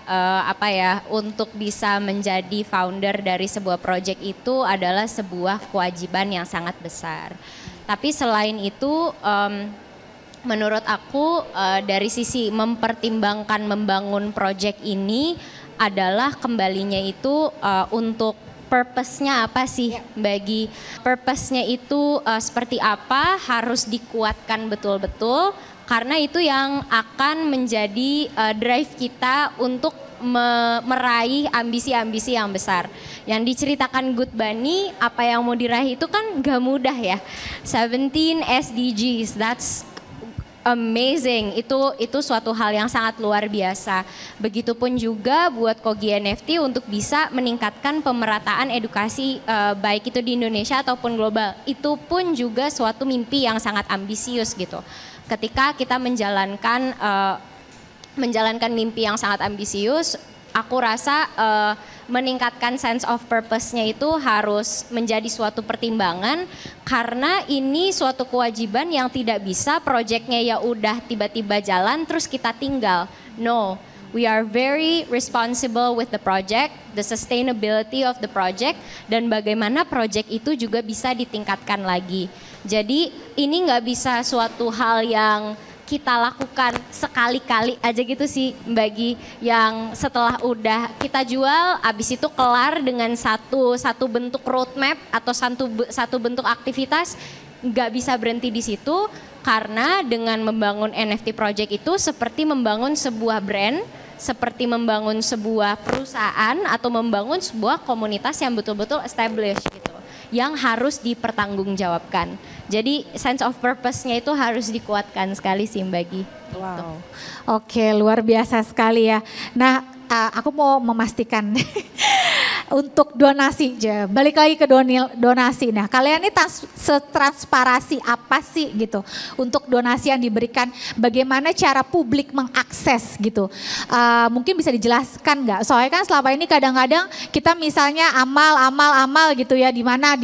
untuk bisa menjadi founder dari sebuah project itu adalah sebuah kewajiban yang sangat besar. Tapi selain itu, menurut aku dari sisi mempertimbangkan membangun project ini adalah kembalinya itu untuk purpose-nya apa sih, bagi purpose-nya itu seperti apa, harus dikuatkan betul-betul karena itu yang akan menjadi drive kita untuk meraih ambisi-ambisi yang besar. Yang diceritakan Good Bunny, apa yang mau diraih itu kan gak mudah ya. 17 SDGs, that's amazing, itu suatu hal yang sangat luar biasa. Begitupun juga buat Kogi NFT untuk bisa meningkatkan pemerataan edukasi baik itu di Indonesia ataupun global. Itu pun juga suatu mimpi yang sangat ambisius gitu. Ketika kita menjalankan mimpi yang sangat ambisius, aku rasa meningkatkan sense of purpose-nya itu harus menjadi suatu pertimbangan karena ini suatu kewajiban yang tidak bisa proyeknya ya udah tiba-tiba jalan terus kita tinggal. No, we are very responsible with the project, the sustainability of the project, dan bagaimana project itu juga bisa ditingkatkan lagi. Jadi ini nggak bisa suatu hal yang kita lakukan sekali-kali aja gitu sih Mbak Gi, yang setelah udah kita jual abis itu kelar dengan satu bentuk roadmap atau satu bentuk aktivitas, nggak bisa berhenti di situ karena dengan membangun NFT project itu seperti membangun sebuah brand, seperti membangun sebuah perusahaan atau membangun sebuah komunitas yang betul-betul established gitu, yang harus dipertanggungjawabkan. Jadi sense of purpose-nya itu harus dikuatkan sekali sih Mbak Gi. Wow. Oke, luar biasa sekali ya. Nah, aku mau memastikan untuk donasi aja. Balik lagi ke donasi. Nah, kalian ini setransparasi apa sih gitu untuk donasi yang diberikan? Bagaimana cara publik mengakses gitu? Mungkin bisa dijelaskan nggak? Soalnya kan selama ini kadang-kadang kita misalnya amal gitu ya, di mana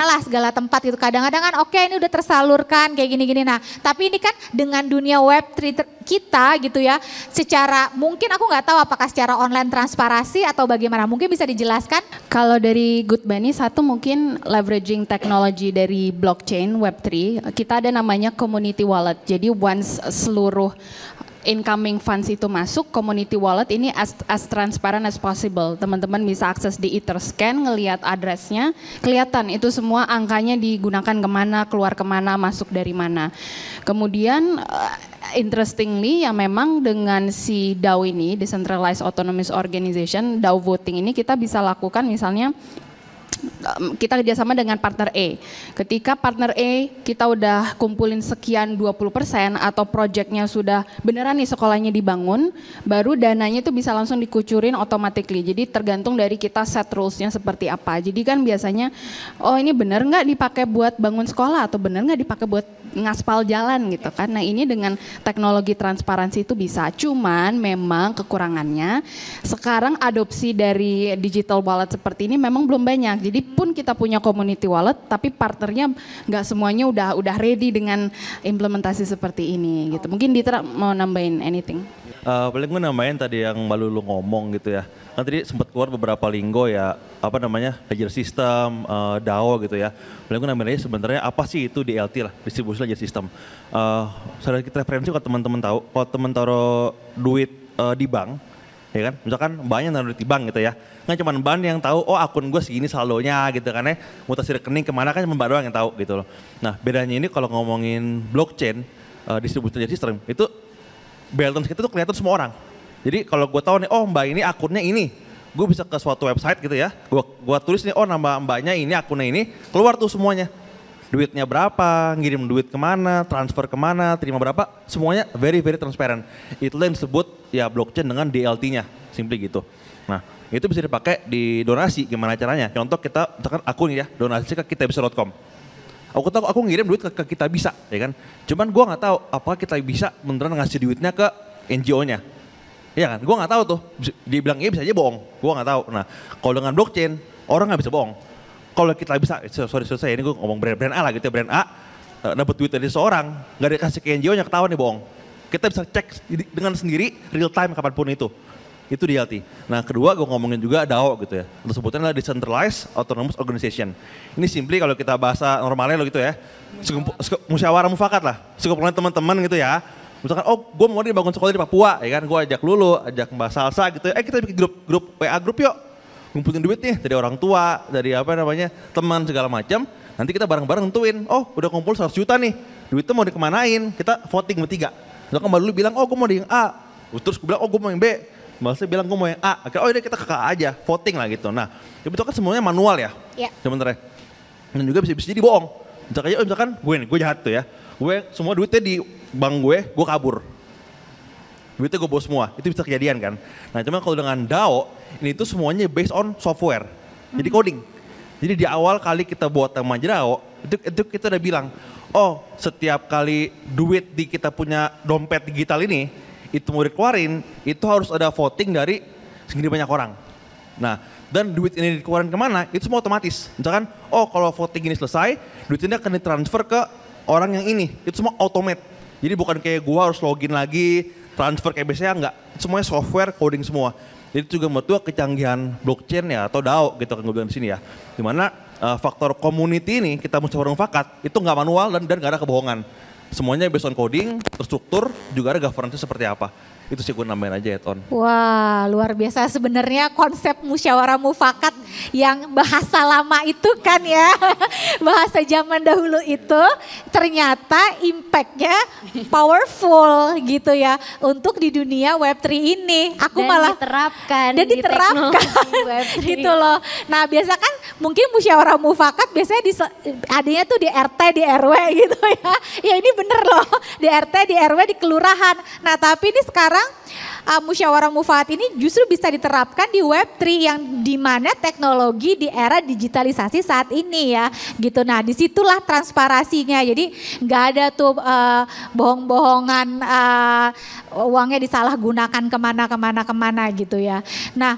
lah segala tempat gitu. Kadang-kadang kan oke, ini udah tersalurkan kayak gini-gini. Nah, tapi ini kan dengan dunia Web3 kita gitu ya, secara mungkin aku nggak tahu apakah secara online transparansi atau bagaimana, mungkin bisa dijelaskan? Kalau dari Good Bunny, satu mungkin leveraging teknologi dari blockchain Web3, kita ada namanya community wallet. Jadi once seluruh incoming funds itu masuk, community wallet ini as transparent as possible. Teman-teman bisa akses di Etherscan, ngelihat addressnya, kelihatan itu semua angkanya digunakan kemana, keluar kemana, masuk dari mana. Kemudian interestingly ya memang dengan si DAO ini, Decentralized Autonomous Organization, DAO voting ini kita bisa lakukan misalnya kita kerjasama dengan partner A. Ketika partner A kita udah kumpulin sekian 20% atau proyeknya sudah beneran nih sekolahnya dibangun, baru dananya itu bisa langsung dikucurin automatically. Jadi tergantung dari kita set rules-nya seperti apa. Jadi kan biasanya, oh ini bener nggak dipakai buat bangun sekolah atau bener nggak dipakai buat ngaspal jalan gitu kan. Nah ini dengan teknologi transparansi itu bisa. Cuman memang kekurangannya sekarang adopsi dari digital wallet seperti ini memang belum banyak. Jadi pun kita punya community wallet, tapi partnernya nggak semuanya udah ready dengan implementasi seperti ini gitu. Mungkin Ditra mau nambahin anything? Paling gue nambahin tadi yang Mbak Lulu ngomong gitu ya. Kan tadi sempat keluar beberapa linggo ya, apa namanya, ledger system, DAO gitu ya. Paling gue nambahin aja sebenarnya apa sih itu DLT lah, distribusi ledger system. Sedikit referensi kalau teman-teman tahu, kalau teman taruh duit di bank, ya kan, misalkan banyak naruh di bank gitu ya, nggak cuma bank yang tahu, oh akun gue segini saldonya gitu kan ya, mutasi rekening kemana kan cuma mbak doang yang tahu gitu loh. Nah bedanya ini kalau ngomongin blockchain, distributed system, itu balance kita tuh kelihatan semua orang. Jadi kalau gue tahu nih, oh mbak ini akunnya ini, gue bisa ke suatu website gitu ya, gue tulis nih, oh nama mbaknya ini, akunnya ini, keluar tuh semuanya. Duitnya berapa, ngirim duit kemana, transfer kemana, terima berapa, semuanya very very transparent. Itulah yang disebut ya blockchain dengan DLT-nya, simply gitu. Nah itu bisa dipakai di donasi, gimana caranya? Contoh kita, misalkan aku nih ya, donasi ke kitabisa.com. Aku tahu aku ngirim duit ke Kitabisa, ya kan? Cuman gue nggak tahu apakah Kitabisa beneran ngasih duitnya ke NGO-nya. Iya kan? Gue nggak tahu tuh. Dibilang iya bisa aja bohong. Gue nggak tahu. Nah kalau dengan blockchain orang nggak bisa bohong. Kalau kita bisa, sorry ini gue ngomong brand A lah gitu ya, brand A dapat duit dari seorang, nggak dikasih ke NGO-nya ketahuan nih bohong. Kita bisa cek dengan sendiri real time kapanpun itu DLT. Nah kedua gue ngomongin juga DAO gitu ya, untuk sebutnya adalah Decentralized Autonomous Organization. Ini simply kalau kita bahasa normalnya lo gitu ya, musyawarah mufakat lah, sekumpulan teman-teman gitu ya. Misalkan, oh gue mau dibangun sekolah di Papua, ya kan, gue ajak Lulu, ajak Mbak Salsa gitu, kita bikin grup WA grup yuk. Ngumpulin duit nih dari orang tua, dari apa namanya, teman segala macam. Nanti kita bareng-bareng nentuin, oh udah kumpul 100 juta nih, duitnya mau dikemanain, kita voting bertiga. Misalkan Mbak Lulu bilang, oh gue mau di yang A, terus gue bilang, oh gue mau yang B. Mbak Salsa bilang gue mau yang A, akhirnya oh udah kita ke A aja, voting lah gitu. Nah itu kan semuanya manual ya, sebenarnya. Dan juga bisa jadi bohong. Misalkan gue jahat tuh ya, gue semua duitnya di bank gue kabur. Duitnya gue bawa semua, itu bisa kejadian kan. Nah cuman kalau dengan DAO, ini tuh semuanya based on software, jadi coding. Jadi di awal kali kita buat nama DAO, itu kita udah bilang, oh setiap kali duit di kita punya dompet digital ini, itu mau dikeluarin, itu harus ada voting dari segini banyak orang. Nah, dan duit ini dikeluarin kemana, itu semua otomatis. Misalkan, oh kalau voting ini selesai, duit ini akan ditransfer ke orang yang ini. Itu semua automate. Jadi bukan kayak gua harus login lagi, transfer kayak biasanya enggak. Semuanya software, coding semua. Jadi itu juga menurut gua kecanggihan blockchain ya, atau DAO gitu kan gue bilang di sini ya. Dimana faktor community ini, kita musyawarah mufakat, itu nggak manual dan nggak ada kebohongan. Semuanya based on coding, terstruktur, juga ada governance seperti apa. Itu sih gue nambahin aja Eton. Wah, luar biasa sebenarnya konsep musyawarah mufakat yang bahasa lama itu kan ya. Bahasa zaman dahulu itu ternyata impactnya powerful gitu ya untuk di dunia Web3 ini. Aku dan malah diterapkan dan di diterapkan teknologi Web3. gitu loh. Nah, biasa kan mungkin musyawarah mufakat biasanya adanya tuh di RT, di RW gitu ya. Ya ini bener loh, di RT, di RW, di kelurahan. Nah, tapi ini sekarang musyawarah mufakat ini justru bisa diterapkan di Web3 yang dimana teknologi di era digitalisasi saat ini ya gitu. Nah disitulah transparansinya, jadi nggak ada tuh bohong-bohongan uangnya disalahgunakan kemana gitu ya. Nah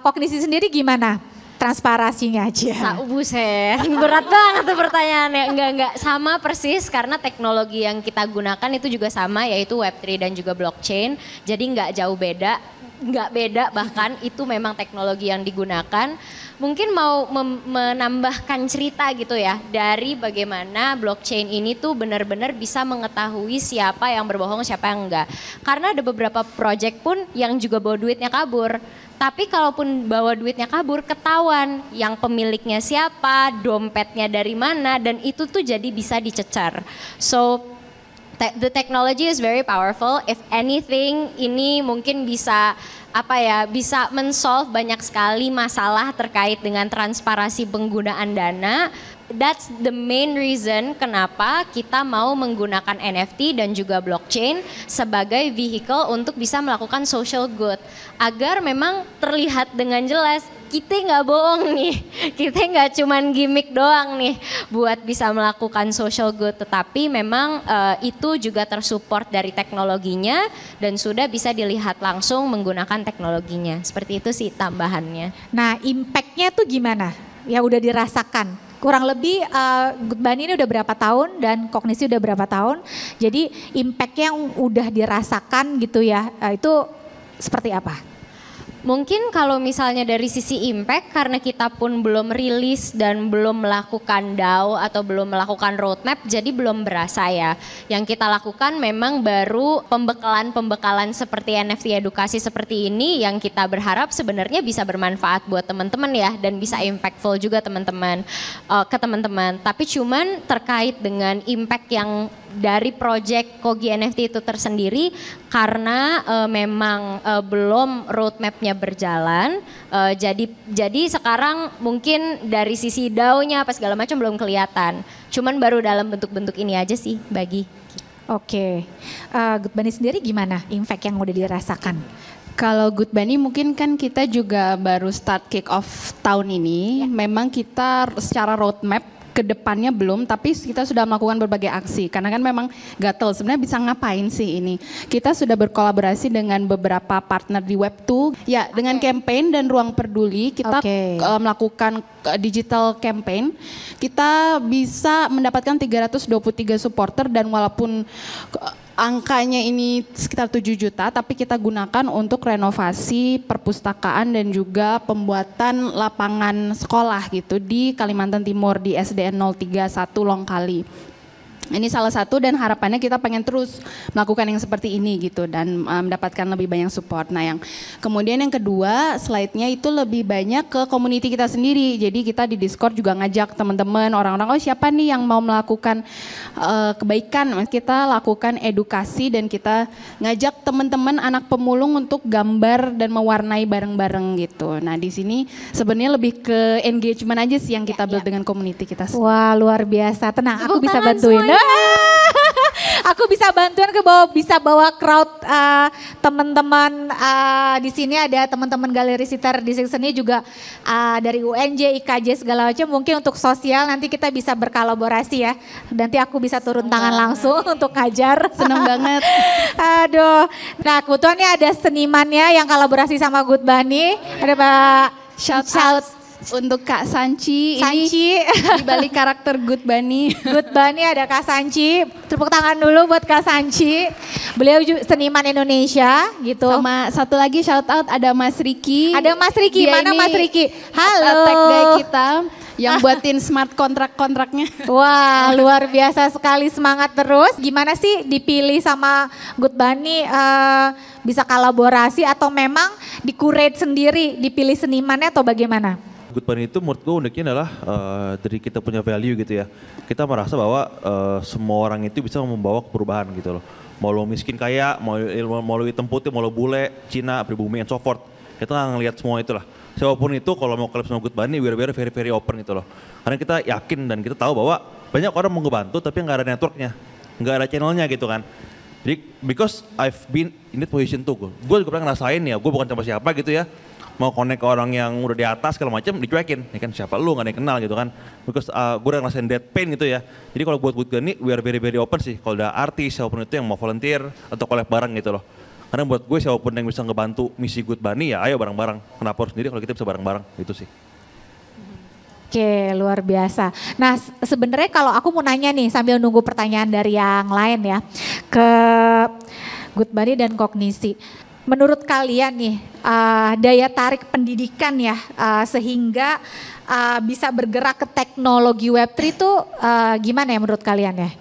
Kognisi sendiri gimana? Transparansinya aja. Buset, berat banget tuh pertanyaannya. Enggak, sama persis karena teknologi yang kita gunakan itu juga sama yaitu Web3 dan juga blockchain. Jadi nggak jauh beda, nggak beda bahkan itu memang teknologi yang digunakan. Mungkin mau menambahkan cerita gitu ya dari bagaimana blockchain ini tuh benar-benar bisa mengetahui siapa yang berbohong, siapa yang enggak. Karena ada beberapa project pun yang juga bawa duitnya kabur. Tapi kalaupun bawa duitnya kabur, ketahuan yang pemiliknya siapa, dompetnya dari mana, dan itu tuh jadi bisa dicecar. So, the technology is very powerful. If anything, ini mungkin bisa bisa men-solve banyak sekali masalah terkait dengan transparansi penggunaan dana. That's the main reason kenapa kita mau menggunakan NFT dan juga blockchain sebagai vehicle untuk bisa melakukan social good. Agar memang terlihat dengan jelas kita nggak bohong nih, kita nggak cuman gimmick doang nih buat bisa melakukan social good. Tetapi memang itu juga tersupport dari teknologinya dan sudah bisa dilihat langsung menggunakan teknologinya. Seperti itu sih tambahannya. Nah impactnya tuh gimana? Ya udah dirasakan. Kurang lebih Good Bunny ini udah berapa tahun dan Kognisi udah berapa tahun. Jadi impact yang udah dirasakan gitu ya, itu seperti apa? Mungkin kalau misalnya dari sisi impact karena kita pun belum rilis dan belum melakukan DAO atau belum melakukan roadmap jadi belum berasa ya. Yang kita lakukan memang baru pembekalan seperti NFT edukasi seperti ini yang kita berharap sebenarnya bisa bermanfaat buat teman-teman ya dan bisa impactful juga teman-teman ke teman-teman. Tapi cuman terkait dengan impact yang dari project Kogi NFT itu tersendiri karena memang belum roadmapnya berjalan. Jadi sekarang mungkin dari sisi DAO-nya apa segala macam belum kelihatan. Cuman baru dalam bentuk-bentuk ini aja sih bagi. Oke, Good Bunny sendiri gimana impact yang udah dirasakan? Kalau Good Bunny mungkin kan kita juga baru start kick off tahun ini. Memang kita secara roadmap ke depannya belum, tapi kita sudah melakukan berbagai aksi. Karena kan memang gatel sebenarnya bisa ngapain sih ini. Kita sudah berkolaborasi dengan beberapa partner di Web2. Ya dengan campaign dan Ruang Peduli kita melakukan digital campaign. Kita bisa mendapatkan 323 supporter dan walaupun angkanya ini sekitar 7 juta, tapi kita gunakan untuk renovasi perpustakaan dan juga pembuatan lapangan sekolah gitu di Kalimantan Timur di SDN 031 Longkali. Ini salah satu dan harapannya kita pengen terus melakukan yang seperti ini gitu dan mendapatkan lebih banyak support. Nah yang kemudian yang kedua slide-nya itu lebih banyak ke community kita sendiri. Jadi kita di Discord juga ngajak teman-teman orang-orang, oh siapa nih yang mau melakukan kebaikan. Kita lakukan edukasi dan kita ngajak teman-teman anak pemulung untuk gambar dan mewarnai bareng-bareng gitu. Nah di sini sebenarnya lebih ke engagement aja sih yang kita build dengan community kita sendiri. Wah luar biasa, tenang aku bisa bantuin. Aku bisa bantuan bisa bawa crowd teman-teman di sini ada teman-teman galeri sitar di sini juga dari UNJ, IKJ segala macam. Mungkin untuk sosial nanti kita bisa berkolaborasi ya. Nanti aku bisa turun tangan langsung untuk ngajar. Seneng banget. Aduh. Nah kebetulan nih ada senimannya yang kolaborasi sama Good Bunny. Ada Pak Shout out untuk Kak Sanci. Sanci. Ini di balik karakter Good Bunny. Good Bunny ada Kak Sanci. Tepuk tangan dulu buat Kak Sanci. Beliau juga seniman Indonesia gitu. Sama satu lagi shout out ada Mas Riki. Ada Mas Riki, Dia mana ini Mas Riki? Halo. Tag guy kita yang buatin smart kontrak-kontraknya. Wah luar biasa sekali, semangat terus. Gimana sih dipilih sama Good Bunny bisa kolaborasi atau memang di-curate sendiri, dipilih senimannya atau bagaimana? Good Bunny itu menurut gue uniknya adalah dari kita punya value gitu ya. Kita merasa bahwa semua orang itu bisa membawa perubahan gitu loh. Mau lo miskin kaya, mau lo hitam putih, mau lo bule, Cina, pribumi, and so forth. Kita nggak ngelihat semua itulah. Siapapun itu kalau mau collab sama Good Bunny, we are very open gitu loh. Karena kita yakin dan kita tahu bahwa banyak orang mau ngebantu tapi nggak ada networknya, nggak ada channelnya gitu kan. Jadi because I've been in that position tuh, gue juga pernah ngerasain ya, gue bukan siapa gitu ya. Mau connect ke orang yang udah di atas segala macam dicuekin, ya kan siapa lu, gak ada yang kenal gitu kan. Because gue udah ngerasain that pain gitu ya. Jadi kalau buat Good Bunny, we are very open sih. Kalau ada artis, siapapun itu yang mau volunteer atau collab bareng gitu loh. Karena buat gue siapapun yang bisa ngebantu misi Good Bunny ya ayo bareng-bareng. Kenapa harus sendiri kalau kita bisa bareng-bareng, gitu sih. Oke, luar biasa. Nah, sebenarnya kalau aku mau nanya nih sambil nunggu pertanyaan dari yang lain ya ke Good Bunny dan Kognisi. Menurut kalian nih daya tarik pendidikan ya sehingga bisa bergerak ke teknologi Web3 itu gimana ya menurut kalian ya?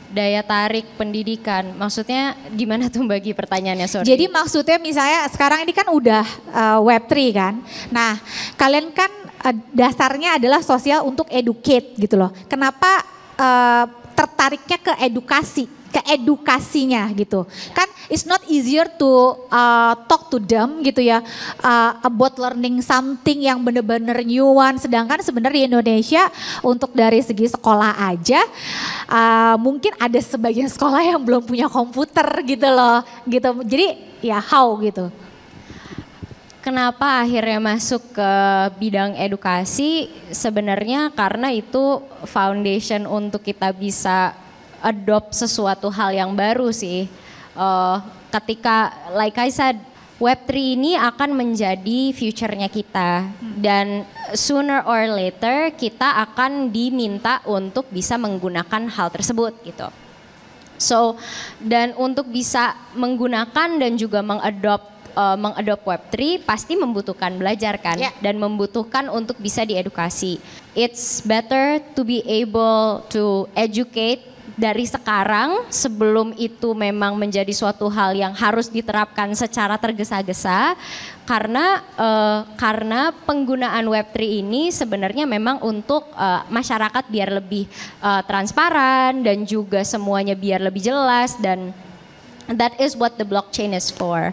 Daya tarik pendidikan, maksudnya gimana tuh bagi pertanyaannya, sorry. Jadi maksudnya misalnya sekarang ini kan udah Web3 kan. Nah kalian kan dasarnya adalah sosial untuk educate gitu loh. Kenapa tertariknya ke edukasinya gitu. Kan it's not easier to talk to them gitu ya about learning something yang benar-benar new one. Sedangkan sebenarnya di Indonesia untuk dari segi sekolah aja mungkin ada sebagian sekolah yang belum punya komputer gitu loh gitu. Jadi ya how gitu. Kenapa akhirnya masuk ke bidang edukasi? Sebenarnya karena itu foundation untuk kita bisa adopt sesuatu hal yang baru sih. Ketika like I said, Web3 ini akan menjadi future-nya kita. Dan sooner or later kita akan diminta untuk bisa menggunakan hal tersebut gitu. So, dan untuk bisa menggunakan dan juga mengadopt Web3 pasti membutuhkan belajar kan dan membutuhkan untuk bisa diedukasi. It's better to be able to educate dari sekarang sebelum itu memang menjadi suatu hal yang harus diterapkan secara tergesa-gesa karena penggunaan Web3 ini sebenarnya memang untuk masyarakat biar lebih transparan dan juga semuanya biar lebih jelas dan that is what the blockchain is for.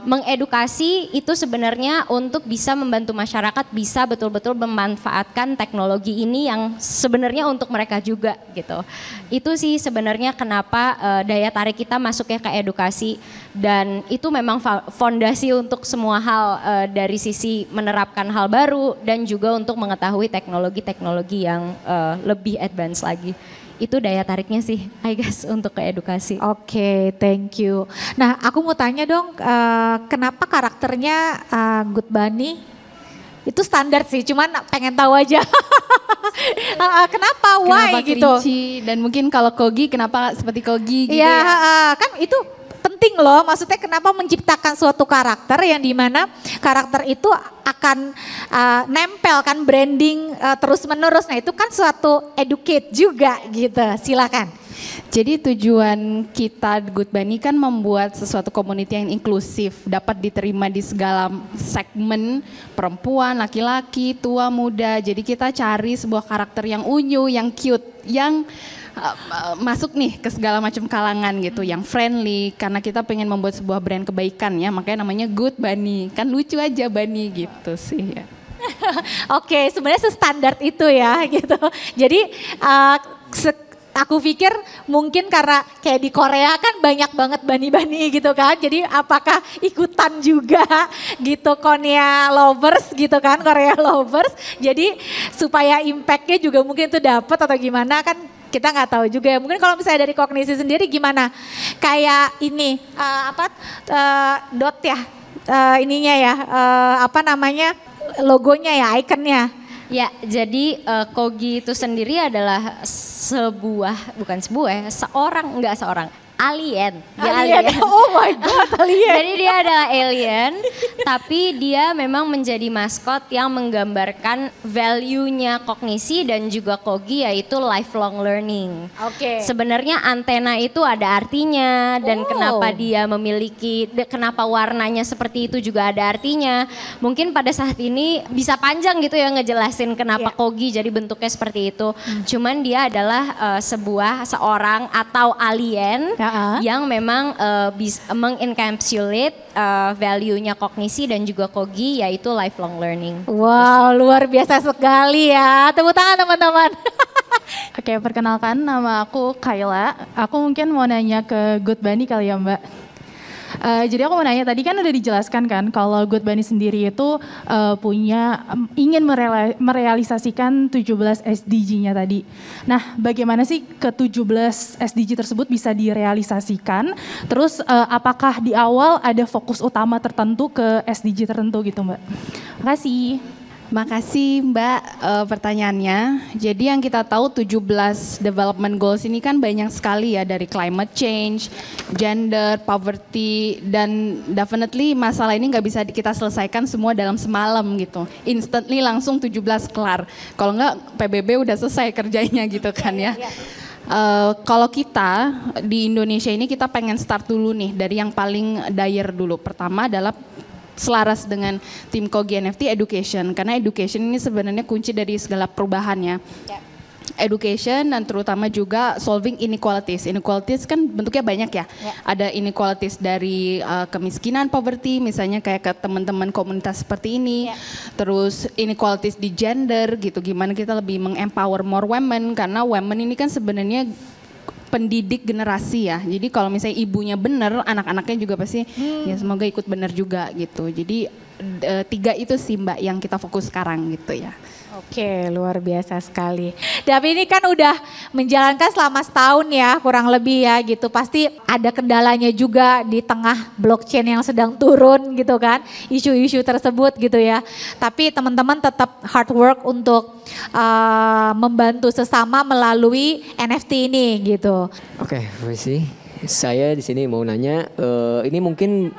Mengedukasi itu sebenarnya untuk bisa membantu masyarakat bisa betul-betul memanfaatkan teknologi ini yang sebenarnya untuk mereka juga gitu. Itu sih sebenarnya kenapa daya tarik kita masuknya ke edukasi dan itu memang fondasi untuk semua hal dari sisi menerapkan hal baru dan juga untuk mengetahui teknologi-teknologi yang lebih advance lagi. Itu daya tariknya sih, I guess, untuk ke edukasi. Oke, thank you. Nah, aku mau tanya dong, kenapa karakternya Good Bunny itu standar sih, cuman pengen tahu aja. Kenapa, why gitu? Kerinci, dan mungkin kalau Kogi, kenapa seperti Kogi gitu ya? ya? Kan itu penting loh, maksudnya kenapa menciptakan suatu karakter yang dimana karakter itu akan nempel kan branding terus menerus. Nah itu kan suatu educate juga gitu, silakan. Jadi tujuan kita Good Bunny kan membuat sesuatu community yang inklusif, dapat diterima di segala segmen, perempuan, laki-laki, tua, muda. Jadi kita cari sebuah karakter yang unyu, yang cute, yang masuk nih ke segala macam kalangan gitu, yang friendly karena kita pengen membuat sebuah brand kebaikan ya, makanya namanya Good Bunny, kan lucu aja Bunny gitu sih ya. Oke, sebenarnya standar itu ya gitu. Jadi Aku pikir mungkin karena kayak di Korea kan banyak banget bani-bani gitu kan. Jadi apakah ikutan juga gitu Korea lovers gitu kan, Korea lovers. Jadi supaya impactnya juga mungkin itu dapat atau gimana kan kita nggak tahu juga ya. Mungkin kalau misalnya dari Kognisi sendiri gimana? Kayak ini dot ya ininya ya apa namanya logonya ya, ikonnya. Ya, jadi Kogi itu sendiri adalah enggak seorang, alien. Dia Alien. Oh my God, alien. Jadi dia adalah alien, tapi dia memang menjadi maskot yang menggambarkan value-nya kognisi dan juga Kogi yaitu lifelong learning. Oke. Sebenarnya antena itu ada artinya dan kenapa dia memiliki, kenapa warnanya seperti itu juga ada artinya. Mungkin pada saat ini bisa panjang gitu ya ngejelasin kenapa Kogi jadi bentuknya seperti itu. Cuman dia adalah seorang atau alien yang memang mengencapsulate value-nya kognisi dan juga Kogi yaitu lifelong learning. Wow, luar biasa sekali ya. Tepuk tangan teman-teman. Oke, perkenalkan nama aku Kayla. Aku mungkin mau nanya ke Good Bunny kali ya Mbak. Jadi aku mau nanya, tadi kan udah dijelaskan kan kalau Good Bunny sendiri itu ingin merealisasikan 17 SDG-nya tadi. Nah, bagaimana sih ke-17 SDG tersebut bisa direalisasikan? Terus apakah di awal ada fokus utama tertentu ke SDG tertentu gitu Mbak? Makasih. Makasih Mbak pertanyaannya. Jadi yang kita tahu 17 development goals ini kan banyak sekali ya, dari climate change, gender, poverty, dan definitely masalah ini nggak bisa kita selesaikan semua dalam semalam gitu. Instantly langsung 17 kelar. Kalau nggak PBB udah selesai kerjanya gitu kan ya. Kalau kita di Indonesia ini kita pengen start dulu nih dari yang paling dire dulu. Pertama adalah selaras dengan tim Kogi NFT education, karena education ini sebenarnya kunci dari segala perubahannya. Education dan terutama juga solving inequalities. Inequalities kan bentuknya banyak ya. Ada inequalities dari kemiskinan, poverty, misalnya kayak ke teman-teman komunitas seperti ini. Terus inequalities di gender gitu, gimana kita lebih mengempower more women, karena women ini kan sebenarnya pendidik generasi ya. Jadi kalau misalnya ibunya benar, anak-anaknya juga pasti ya semoga ikut benar juga gitu. Jadi 3 itu sih Mbak yang kita fokus sekarang gitu ya. Oke, luar biasa sekali. Tapi ini kan udah menjalankan selama setahun ya, kurang lebih ya gitu. Pasti ada kendalanya juga di tengah blockchain yang sedang turun gitu kan. Isu-isu tersebut gitu ya. Tapi teman-teman tetap hard work untuk membantu sesama melalui NFT ini gitu. Oke, permisi. Saya di sini mau nanya, ini mungkin,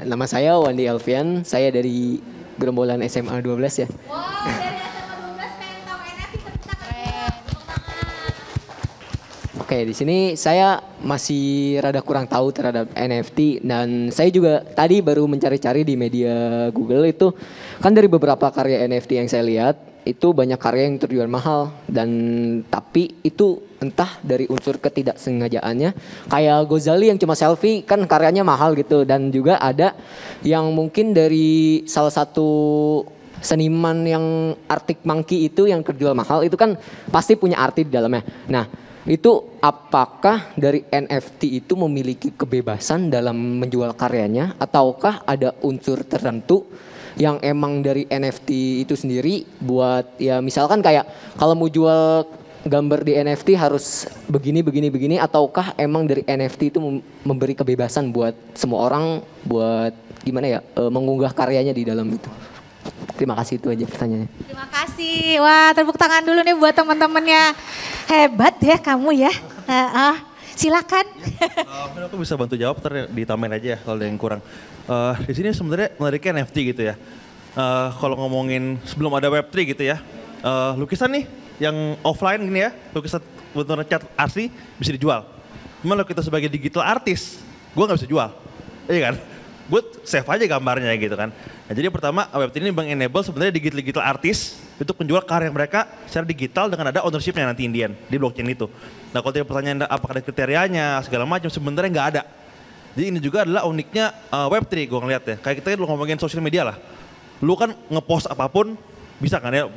nama saya Wandi Alfian, saya dari gerombolan SMA 12 ya. Wow, dari SMA 12 pengen tahu NFT, tepuk tangan. Oke, di sini saya masih rada kurang tahu terhadap NFT dan saya juga tadi baru mencari-cari di media Google itu kan dari beberapa karya NFT yang saya lihat itu banyak karya yang terjual mahal dan tapi itu entah dari unsur ketidaksengajaannya kayak Ghazali yang cuma selfie kan karyanya mahal gitu dan juga ada yang mungkin dari salah satu seniman yang Arctic Monkey itu yang terjual mahal itu kan pasti punya arti di dalamnya. Nah, itu apakah dari NFT itu memiliki kebebasan dalam menjual karyanya ataukah ada unsur tertentu yang emang dari NFT itu sendiri buat ya misalkan kayak kalau mau jual gambar di NFT harus begini ataukah emang dari NFT itu memberi kebebasan buat semua orang buat gimana ya mengunggah karyanya di dalam itu. Terima kasih, itu aja pertanyaannya. Terima kasih. Wah, tepuk tangan dulu nih buat teman-temannya. Hebat ya kamu ya. Silakan. Mungkin aku bisa bantu jawab, ditambahin aja ya kalau ada yang kurang. Di sini sebenarnya menariknya NFT gitu ya. Kalau ngomongin sebelum ada Web3 gitu ya. Lukisan nih yang offline gini ya, lukisan benar cat asli bisa dijual. Cuma kalau kita sebagai digital artist, gue nggak bisa jual. Iya kan? Gue save aja gambarnya gitu kan. Nah, jadi pertama Web3 ini meng-enable sebenarnya digital artist untuk menjual karya mereka secara digital dengan ada ownership-nya nanti Indian di blockchain itu. Nah kalau pertanyaan apakah ada kriterianya segala macam sebenarnya nggak ada. Jadi ini juga adalah uniknya Web3 gue ngeliat ya. Kayak kita dulu ngomongin social media lah. Lu kan ngepost apapun bisa kan ya,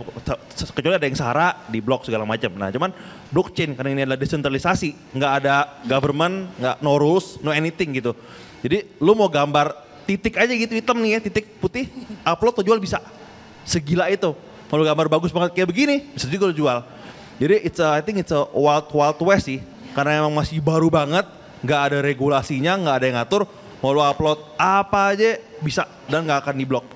kecuali ada yang sahara di blok segala macam. Nah cuman blockchain karena ini adalah desentralisasi, nggak ada government, nggak no rules, no anything gitu. Jadi lu mau gambar titik aja gitu hitam nih ya, titik putih, upload tuh jual bisa. Segila itu. Kalau gambar bagus banget kayak begini, bisa juga lu jual. Jadi I think it's a wild west sih, karena emang masih baru banget, nggak ada regulasinya, nggak ada yang ngatur, mau lu upload apa aja bisa dan nggak akan diblok.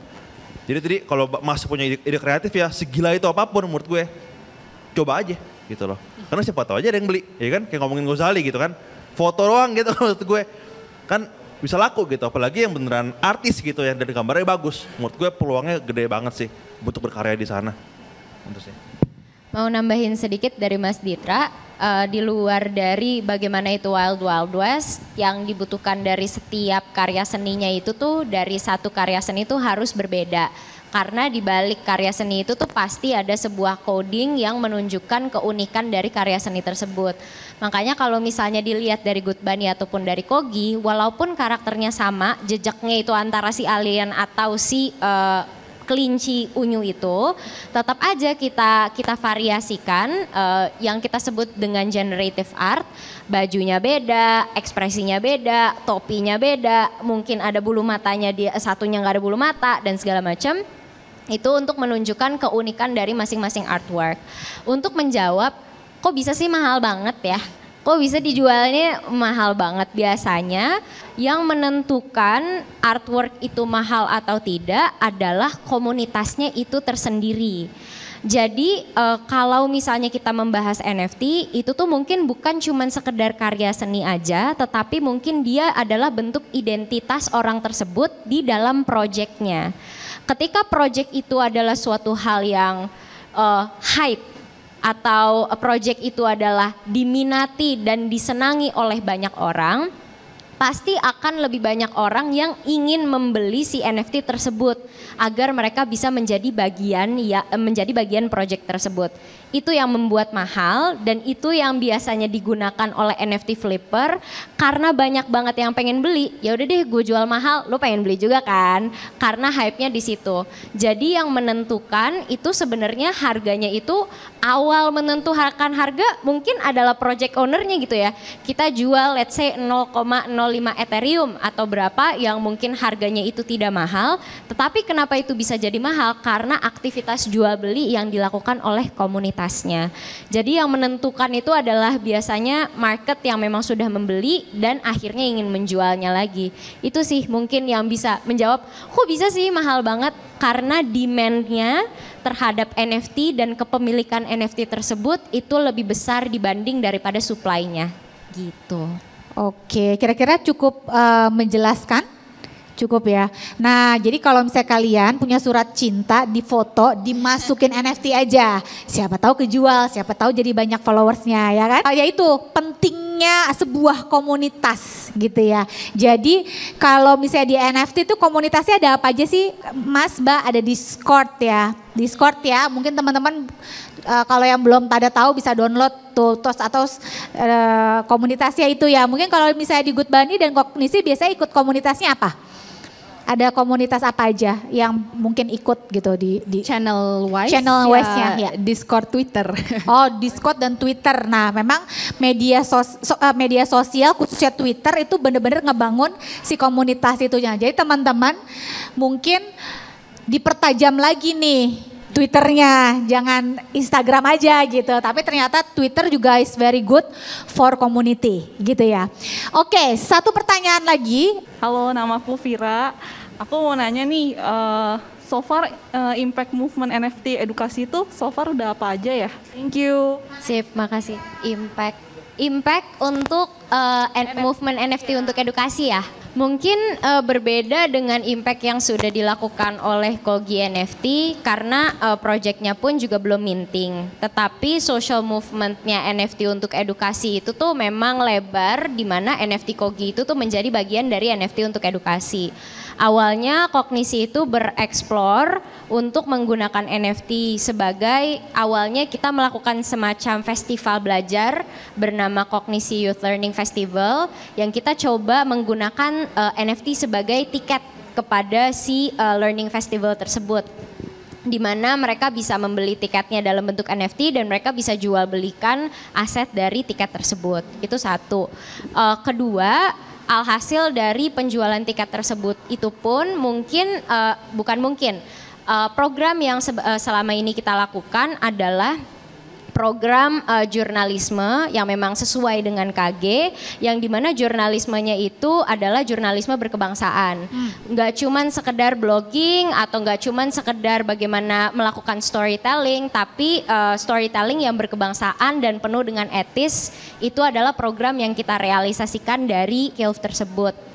Jadi tadi kalau Mas punya ide kreatif ya segila itu apapun menurut gue, coba aja gitu loh. Karena siapa tahu aja ada yang beli, ya kan? Kayak ngomongin Gozali gitu kan, foto doang gitu menurut gue, kan bisa laku gitu. Apalagi yang beneran artis gitu ya, dan gambarnya bagus. Menurut gue peluangnya gede banget sih untuk berkarya di sana. Untuk sih. Mau nambahin sedikit dari Mas Ditra, di luar dari bagaimana itu Wild Wild West, yang dibutuhkan dari setiap karya seninya itu tuh dari satu karya seni itu harus berbeda. Karena di balik karya seni itu tuh pasti ada sebuah coding yang menunjukkan keunikan dari karya seni tersebut. Makanya kalau misalnya dilihat dari Good Bunny ataupun dari Kogi, walaupun karakternya sama, jejaknya itu antara si alien atau si kelinci unyu itu, tetap aja kita variasikan yang kita sebut dengan generative art. Bajunya beda, ekspresinya beda, topinya beda, mungkin ada bulu matanya, satunya nggak ada bulu mata dan segala macam. Itu untuk menunjukkan keunikan dari masing-masing artwork. Untuk menjawab, kok bisa sih mahal banget ya? Kok bisa dijualnya mahal banget? Biasanya yang menentukan artwork itu mahal atau tidak adalah komunitasnya itu tersendiri. Jadi kalau misalnya kita membahas NFT, itu tuh mungkin bukan cuma sekedar karya seni aja, tetapi mungkin dia adalah bentuk identitas orang tersebut di dalam proyeknya. Ketika proyek itu adalah suatu hal yang hype, atau project itu adalah diminati dan disenangi oleh banyak orang, pasti akan lebih banyak orang yang ingin membeli si NFT tersebut agar mereka bisa menjadi bagian project tersebut. Itu yang membuat mahal dan itu yang biasanya digunakan oleh NFT flipper karena banyak banget yang pengen beli. Ya udah deh gue jual mahal, lo pengen beli juga kan? Karena hype-nya di situ. Jadi yang menentukan itu sebenarnya harganya itu awal menentukan harga mungkin adalah project owner-nya gitu ya. Kita jual let's say 0,05 Ethereum atau berapa yang mungkin harganya itu tidak mahal. Tetapi kenapa itu bisa jadi mahal? Karena aktivitas jual beli yang dilakukan oleh komunitasnya. Jadi yang menentukan itu adalah biasanya market yang memang sudah membeli dan akhirnya ingin menjualnya lagi. Itu sih mungkin yang bisa menjawab, kok bisa sih mahal banget? Karena demand-nya terhadap NFT dan kepemilikan NFT tersebut itu lebih besar dibanding daripada supply-nya gitu. Oke, kira-kira cukup menjelaskan? Cukup ya. Nah, jadi kalau misalnya kalian punya surat cinta, difoto, dimasukin NFT aja. Siapa tahu kejual, siapa tahu jadi banyak followersnya ya kan. Yaitu pentingnya sebuah komunitas gitu ya. Jadi kalau misalnya di NFT itu komunitasnya ada apa aja sih Mas, Mbak? Ada Discord ya. Discord ya, mungkin teman-teman kalau yang belum pada tahu bisa download tuh atau komunitasnya itu ya. Mungkin kalau misalnya di Good Bunny dan Kognisi biasanya ikut komunitasnya apa? Ada komunitas apa aja yang mungkin ikut gitu di Channel wise-nya ya. Discord, Twitter. Oh, Discord dan Twitter. Nah, memang media sosial khususnya Twitter itu benar-benar ngebangun si komunitas itunya. Jadi teman-teman mungkin dipertajam lagi nih Twitternya, jangan Instagram aja gitu. Tapi ternyata Twitter juga is very good for community gitu ya. Oke, satu pertanyaan lagi. Halo, nama aku Vira. Aku mau nanya nih, so far impact movement NFT edukasi itu so far udah apa aja ya? Thank you. Sip, makasih. Impact untuk movement NFT untuk edukasi ya. Mungkin berbeda dengan impact yang sudah dilakukan oleh Kogi NFT karena projectnya pun juga belum minting. Tetapi social movementnya NFT untuk edukasi itu tuh memang lebar di mana NFT Kogi itu tuh menjadi bagian dari NFT untuk edukasi. Awalnya Kognisi itu bereksplor untuk menggunakan NFT sebagai awalnya kita melakukan semacam festival belajar bernama Kognisi Youth Learning Festival yang kita coba menggunakan NFT sebagai tiket kepada si learning festival tersebut. di mana mereka bisa membeli tiketnya dalam bentuk NFT dan mereka bisa jual belikan aset dari tiket tersebut. Itu satu. Kedua, alhasil dari penjualan tiket tersebut itu pun mungkin, program yang selama ini kita lakukan adalah program jurnalisme yang memang sesuai dengan KG, yang dimana jurnalismenya itu adalah jurnalisme berkebangsaan. Nggak cuman sekedar blogging atau nggak cuman sekedar bagaimana melakukan storytelling, tapi storytelling yang berkebangsaan dan penuh dengan etis, itu adalah program yang kita realisasikan dari KILF tersebut.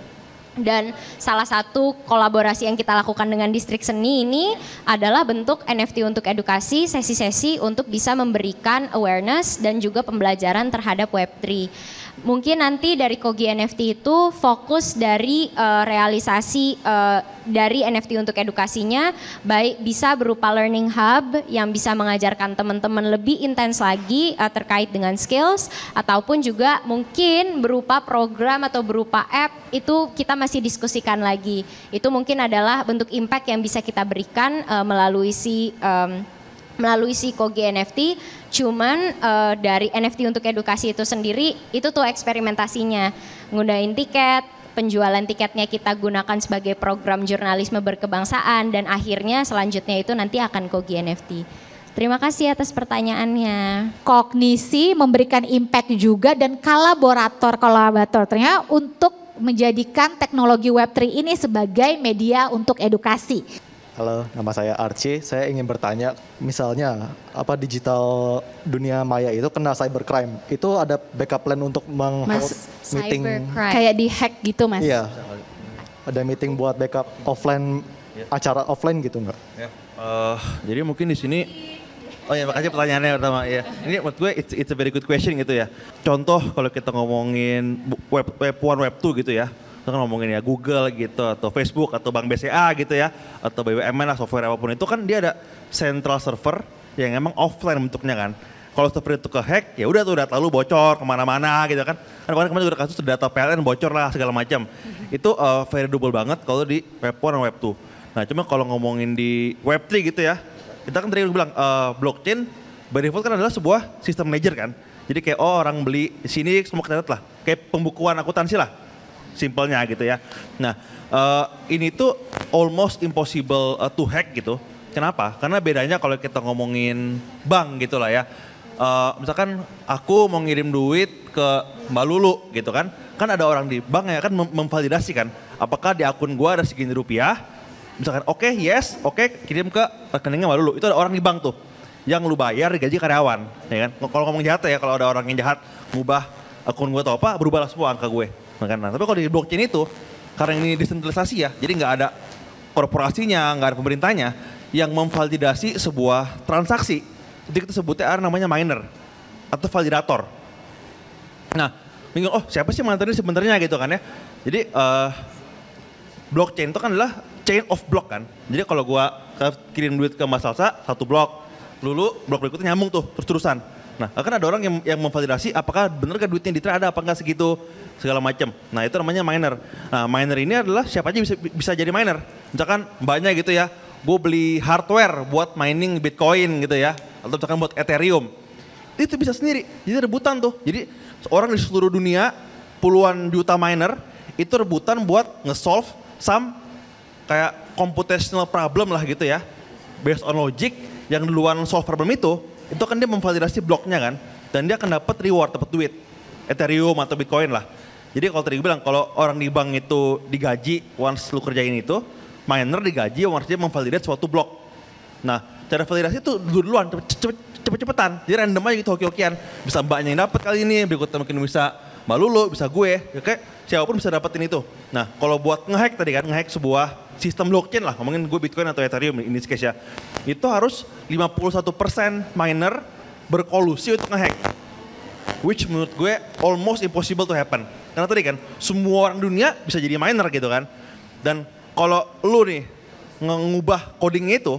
Dan salah satu kolaborasi yang kita lakukan dengan Distrik Seni ini adalah bentuk NFT untuk edukasi, sesi-sesi untuk bisa memberikan awareness dan juga pembelajaran terhadap Web3. Mungkin nanti dari Kogi NFT itu fokus dari realisasi dari NFT untuk edukasinya, baik bisa berupa learning hub yang bisa mengajarkan teman-teman lebih intens lagi terkait dengan skills, ataupun juga mungkin berupa program atau berupa app, itu kita masih diskusikan lagi. Itu mungkin adalah bentuk impact yang bisa kita berikan melalui si Kogi NFT. Cuman dari NFT untuk edukasi itu sendiri, itu tuh eksperimentasinya. Ngundangin tiket, penjualan tiketnya kita gunakan sebagai program jurnalisme berkebangsaan, dan akhirnya selanjutnya itu nanti akan Kogi NFT. Terima kasih atas pertanyaannya. Kognisi memberikan impact juga dan kolaboratornya untuk menjadikan teknologi Web3 ini sebagai media untuk edukasi. Halo, nama saya Archie. Saya ingin bertanya, misalnya digital dunia maya itu kena cybercrime, itu ada backup plan untuk meng-hold meeting? Kayak di hack gitu Mas? Iya, ada meeting buat backup offline, acara offline gitu nggak? Jadi mungkin di sini, makasih pertanyaannya pertama. Ya, ini menurut gue it's a very good question gitu ya. Contoh kalau kita ngomongin web 1, web 2 gitu ya. Kita kan ngomongin ya Google gitu, atau Facebook, atau Bank BCA gitu ya, atau BUMN lah, software apapun itu kan dia ada central server yang emang offline bentuknya kan. Kalau server itu kehack, ya udah tuh data lu bocor kemana-mana gitu kan. Kemarin juga ada kasus data PLN bocor lah segala macam. Itu very double banget kalau di web 1 dan web 2. Nah cuma kalau ngomongin di web 3 gitu ya, kita kan tadi bilang blockchain by default kan adalah sebuah sistem ledger kan. Jadi kayak orang beli di sini semua kecatat lah, kayak pembukuan akuntansi lah. Simpelnya gitu ya. Nah ini tuh almost impossible to hack gitu. Kenapa? Karena bedanya kalau kita ngomongin bank gitu lah ya. Misalkan aku mau ngirim duit ke Mbak Lulu gitu kan. Kan ada orang di bank ya kan memvalidasi kan. Apakah di akun gua ada segini rupiah. Misalkan oke, yes, oke, kirim ke rekeningnya Mbak Lulu. Itu ada orang di bank tuh. Yang lu bayar digaji karyawan. Ya kan? Kalau ngomong jahat ya, kalau ada orang yang jahat ngubah akun gua atau apa, berubahlah semua angka gue. Nah, tapi kalau di blockchain itu, karena ini desentralisasi ya, jadi nggak ada korporasinya, nggak ada pemerintahnya yang memvalidasi sebuah transaksi. Jadi kita sebutnya namanya miner atau validator. Nah, bingung, siapa sih miner ini sebenarnya gitu kan ya. Jadi blockchain itu kan adalah chain of block kan. Jadi kalau gua kirim duit ke Mas Salsa, satu blok, Lulu blok berikutnya nyambung tuh terus-terusan. Nah, kan ada orang yang memvalidasi apakah benar kan duitnya di ada apa enggak segitu segala macam. Nah, itu namanya miner. Nah, miner ini adalah siapa aja bisa jadi miner. Misalkan mbaknya gitu ya, gue beli hardware buat mining Bitcoin gitu ya, atau misalkan buat Ethereum. Itu bisa sendiri. Jadi rebutan tuh. Jadi orang di seluruh dunia puluhan juta miner itu rebutan buat nge-solve some kayak computational problem lah gitu ya. Based on logic yang duluan solve problem itu kan dia memvalidasi bloknya kan, dan dia akan dapat reward, dapat duit, Ethereum atau Bitcoin lah. Jadi kalau tadi gue bilang kalau orang di bank itu digaji once lu kerjain itu, miner digaji once dia memvalidate suatu blok. Nah cara validasi itu duluan, cepet-cepetan, jadi random aja gitu hoki-hokian. Bisa mbaknya yang dapat kali ini, berikutnya mungkin bisa Mbak Lulu, bisa gue, ya kayak siapapun bisa dapetin itu. Nah kalau buat ngehack tadi kan, ngehack sebuah sistem blockchain lah, ngomongin gue Bitcoin atau Ethereum in this case ya. Itu harus 51% miner berkolusi untuk ngehack. Which menurut gue almost impossible to happen. Karena tadi kan semua orang dunia bisa jadi miner gitu kan. Dan kalau lu nih ngubah codingnya itu,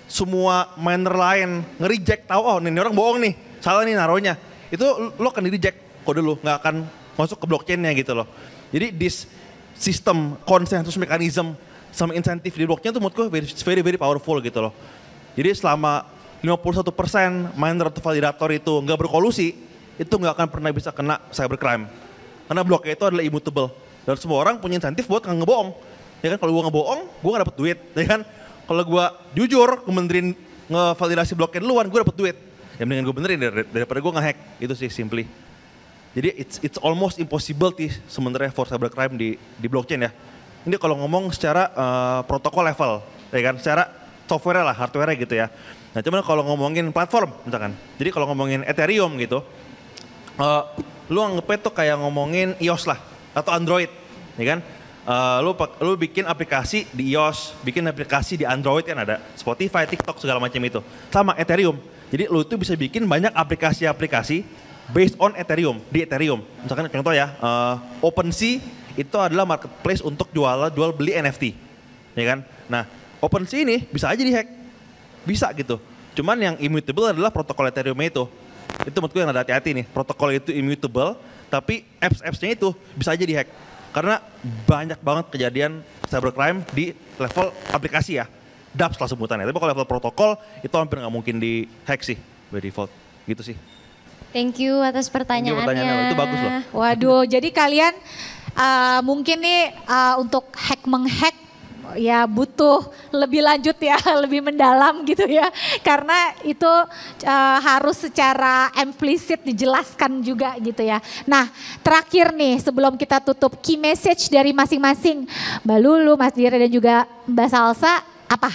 semua miner lain nge-reject, tahu ini orang bohong nih, salah nih naruhnya. Itu lu akan di-reject kode lu, nggak akan masuk ke blockchainnya gitu loh. Jadi this system consensus mechanism sama insentif di blockchain itu menurut gue very very powerful gitu loh. Jadi selama 51% miner atau validator itu nggak berkolusi, itu nggak akan pernah bisa kena cybercrime. Karena bloknya itu adalah immutable. Dan semua orang punya insentif buat nggak ngebohong. Ya kan, kalau gue ngebohong, gue nggak dapet duit. Ya kan, kalau gue jujur, ngebenerin ngevalidasi bloknya duluan, gue dapet duit. Ya mendingan gue benerin daripada gue nge-hack. Itu sih simply. Jadi it's almost impossible sebenarnya for cybercrime di blockchain ya. Ini kalau ngomong secara protokol level, ya kan, secara software lah, hardware gitu ya. Nah cuman kalau ngomongin platform misalkan, jadi kalau ngomongin Ethereum gitu, lu anggapnya tuh kayak ngomongin iOS lah, atau Android, ya kan. Lu bikin aplikasi di iOS, bikin aplikasi di Android kan ada Spotify, TikTok segala macam itu. Sama Ethereum. Jadi lu tuh bisa bikin banyak aplikasi-aplikasi based on Ethereum, di Ethereum. Misalkan contoh ya, OpenSea itu adalah marketplace untuk jual beli NFT. Ya kan? Nah, OpenSea ini bisa aja dihack. Bisa gitu. Cuman yang immutable adalah protokol Ethereum itu. Itu menurutku yang ada hati-hati nih. Protokol itu immutable, tapi apps-appsnya itu bisa aja dihack. Karena banyak banget kejadian cybercrime di level aplikasi ya. dApps lah sebutannya. Tapi kalau level protokol itu hampir nggak mungkin di-hack sih by default. Gitu sih. Thank you atas pertanyaannya. Itu bagus loh. Waduh, jadi kalian mungkin nih untuk menghack ya butuh lebih lanjut ya, lebih mendalam gitu ya. Karena itu harus secara implisit dijelaskan juga gitu ya. Nah terakhir nih sebelum kita tutup, key message dari masing-masing Mbak Lulu, Mas Dira dan juga Mbak Salsa apa?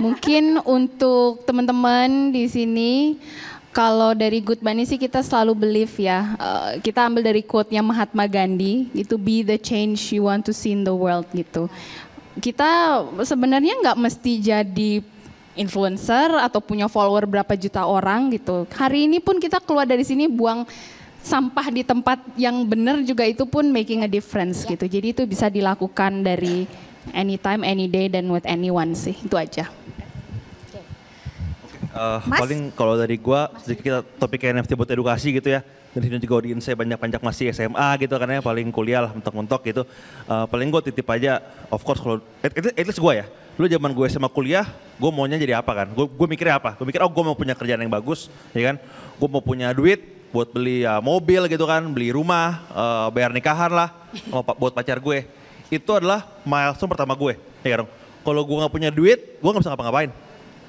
Mungkin untuk teman-teman di sini, kalau dari Good Bunny sih kita selalu believe ya, kita ambil dari quote-nya Mahatma Gandhi, itu be the change you want to see in the world gitu. Kita sebenarnya nggak mesti jadi influencer atau punya follower berapa juta orang gitu. Hari ini pun kita keluar dari sini buang sampah di tempat yang benar juga itu pun making a difference gitu. Jadi itu bisa dilakukan dari anytime, any day dan with anyone sih, itu aja. Paling kalau dari gua sedikit kita topik NFT buat edukasi gitu ya. Dan sini juga audiensnya banyak-banyak masih SMA gitu karena paling kuliah lah mentok-mentok gitu. Paling gue titip aja, of course kalau at least gue ya. Dulu zaman gue SMA kuliah, gue maunya jadi apa kan? Gue mikirnya apa? Gue mikir gue mau punya kerjaan yang bagus, ya kan? Gue mau punya duit buat beli mobil gitu kan, beli rumah, bayar nikahan lah, buat pacar gue. Itu adalah milestone pertama gue, ya kan? Kalau gue nggak punya duit, gue nggak bisa ngapa-ngapain,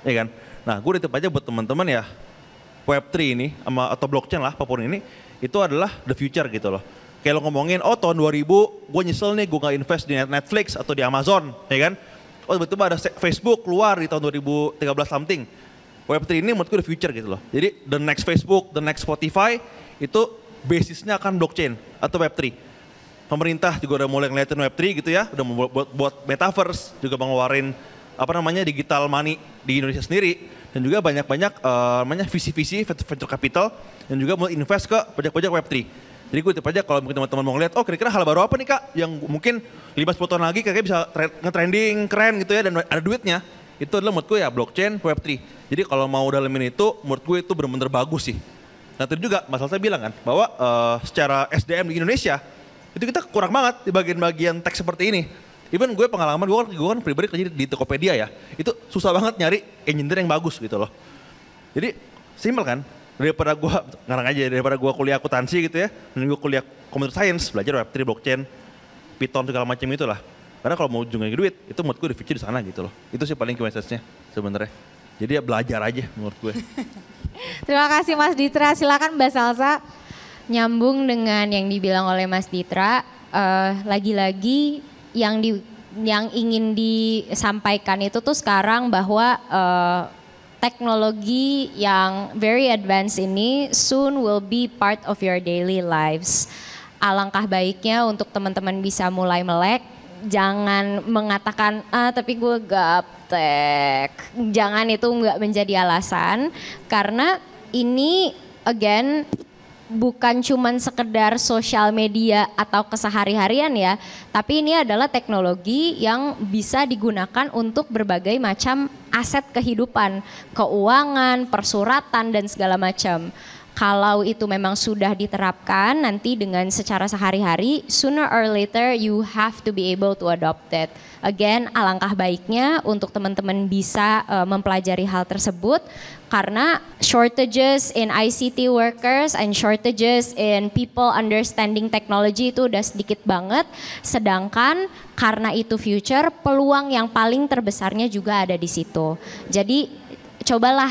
ya kan? Nah gue titip aja buat teman-teman ya. Web3 ini atau blockchain lah apapun ini itu adalah the future gitu loh. Kayak lo ngomongin tahun 2000 gue nyesel nih gue gak invest di Netflix atau di Amazon ya kan. Tiba-tiba ada Facebook keluar di tahun 2013 something. Web3 ini menurutku the future gitu loh. Jadi the next Facebook, the next Spotify itu basisnya akan blockchain atau Web3. Pemerintah juga udah mulai ngeliatin Web3 gitu ya, udah buat metaverse, juga mengeluarin digital money di Indonesia sendiri. Dan juga banyak-banyak visi-visi venture capital dan juga mau invest ke pajak-pajak Web3. Jadi gue tip aja kalau mungkin teman-teman mau ngeliat, kira-kira hal baru apa nih Kak yang mungkin 5-10 tahun lagi kayaknya bisa nge-trending keren gitu ya dan ada duitnya. Itu adalah menurut gue ya blockchain Web3. Jadi kalau mau dalemin itu menurut gue itu benar-benar bagus sih. Nah tadi juga Mas Alsa bilang kan bahwa secara SDM di Indonesia itu kita kurang banget di bagian-bagian teks seperti ini. Even gue pengalaman, gue kan pribadi kerja di Tokopedia ya, itu susah banget nyari engineer yang bagus gitu loh. Jadi simple kan, daripada gue kuliah akuntansi gitu ya, dan gue kuliah computer science, belajar Web3, blockchain, Python segala macam itu lah. Karena kalau mau ujungnya duit, itu menurut gue di future di sana gitu loh. Itu sih paling key message-nya sebenarnya. Jadi ya belajar aja menurut gue. Terima kasih Mas Ditra, silakan Mbak Salsa. Nyambung dengan yang dibilang oleh Mas Ditra, lagi-lagi yang ingin disampaikan itu tuh sekarang bahwa teknologi yang very advanced ini soon will be part of your daily lives. Alangkah baiknya untuk teman-teman bisa mulai melek, jangan mengatakan tapi gue gaptek. Jangan itu nggak menjadi alasan karena ini again bukan cuman sekedar sosial media atau kesehari-harian ya, tapi ini adalah teknologi yang bisa digunakan untuk berbagai macam aset kehidupan, keuangan, persuratan dan segala macam. kalau itu memang sudah diterapkan nanti dengan secara sehari-hari, sooner or later you have to be able to adopt it. Again, alangkah baiknya untuk teman-teman bisa mempelajari hal tersebut karena shortages in ICT workers and shortages in people understanding technology itu udah sedikit banget. Sedangkan karena itu future, peluang yang paling terbesarnya juga ada di situ. Jadi cobalah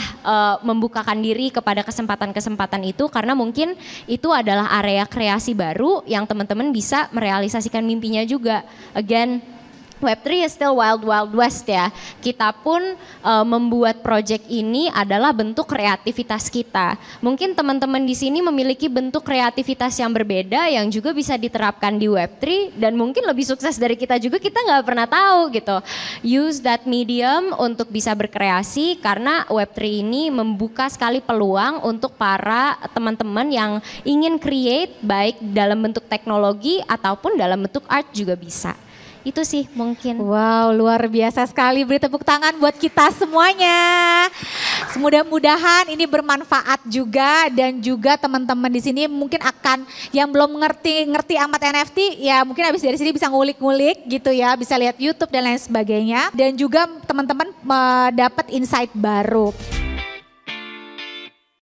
membukakan diri kepada kesempatan-kesempatan itu karena mungkin itu adalah area kreasi baru yang teman-teman bisa merealisasikan mimpinya juga. Again, Web3 is still wild west ya. Kita pun membuat project ini adalah bentuk kreativitas kita. Mungkin teman-teman di sini memiliki bentuk kreativitas yang berbeda yang juga bisa diterapkan di Web3 dan mungkin lebih sukses dari kita juga, kita nggak pernah tahu gitu. Use that medium untuk bisa berkreasi karena Web3 ini membuka sekali peluang untuk para teman-teman yang ingin create baik dalam bentuk teknologi ataupun dalam bentuk art juga bisa. Itu sih mungkin. Wow, luar biasa sekali. Beri tepuk tangan buat kita semuanya. Mudah-mudahan ini bermanfaat juga dan juga teman-teman di sini mungkin akan yang belum ngerti amat NFT ya mungkin habis dari sini bisa ngulik-ngulik gitu ya, bisa lihat YouTube dan lain sebagainya dan juga teman-teman mendapat insight baru.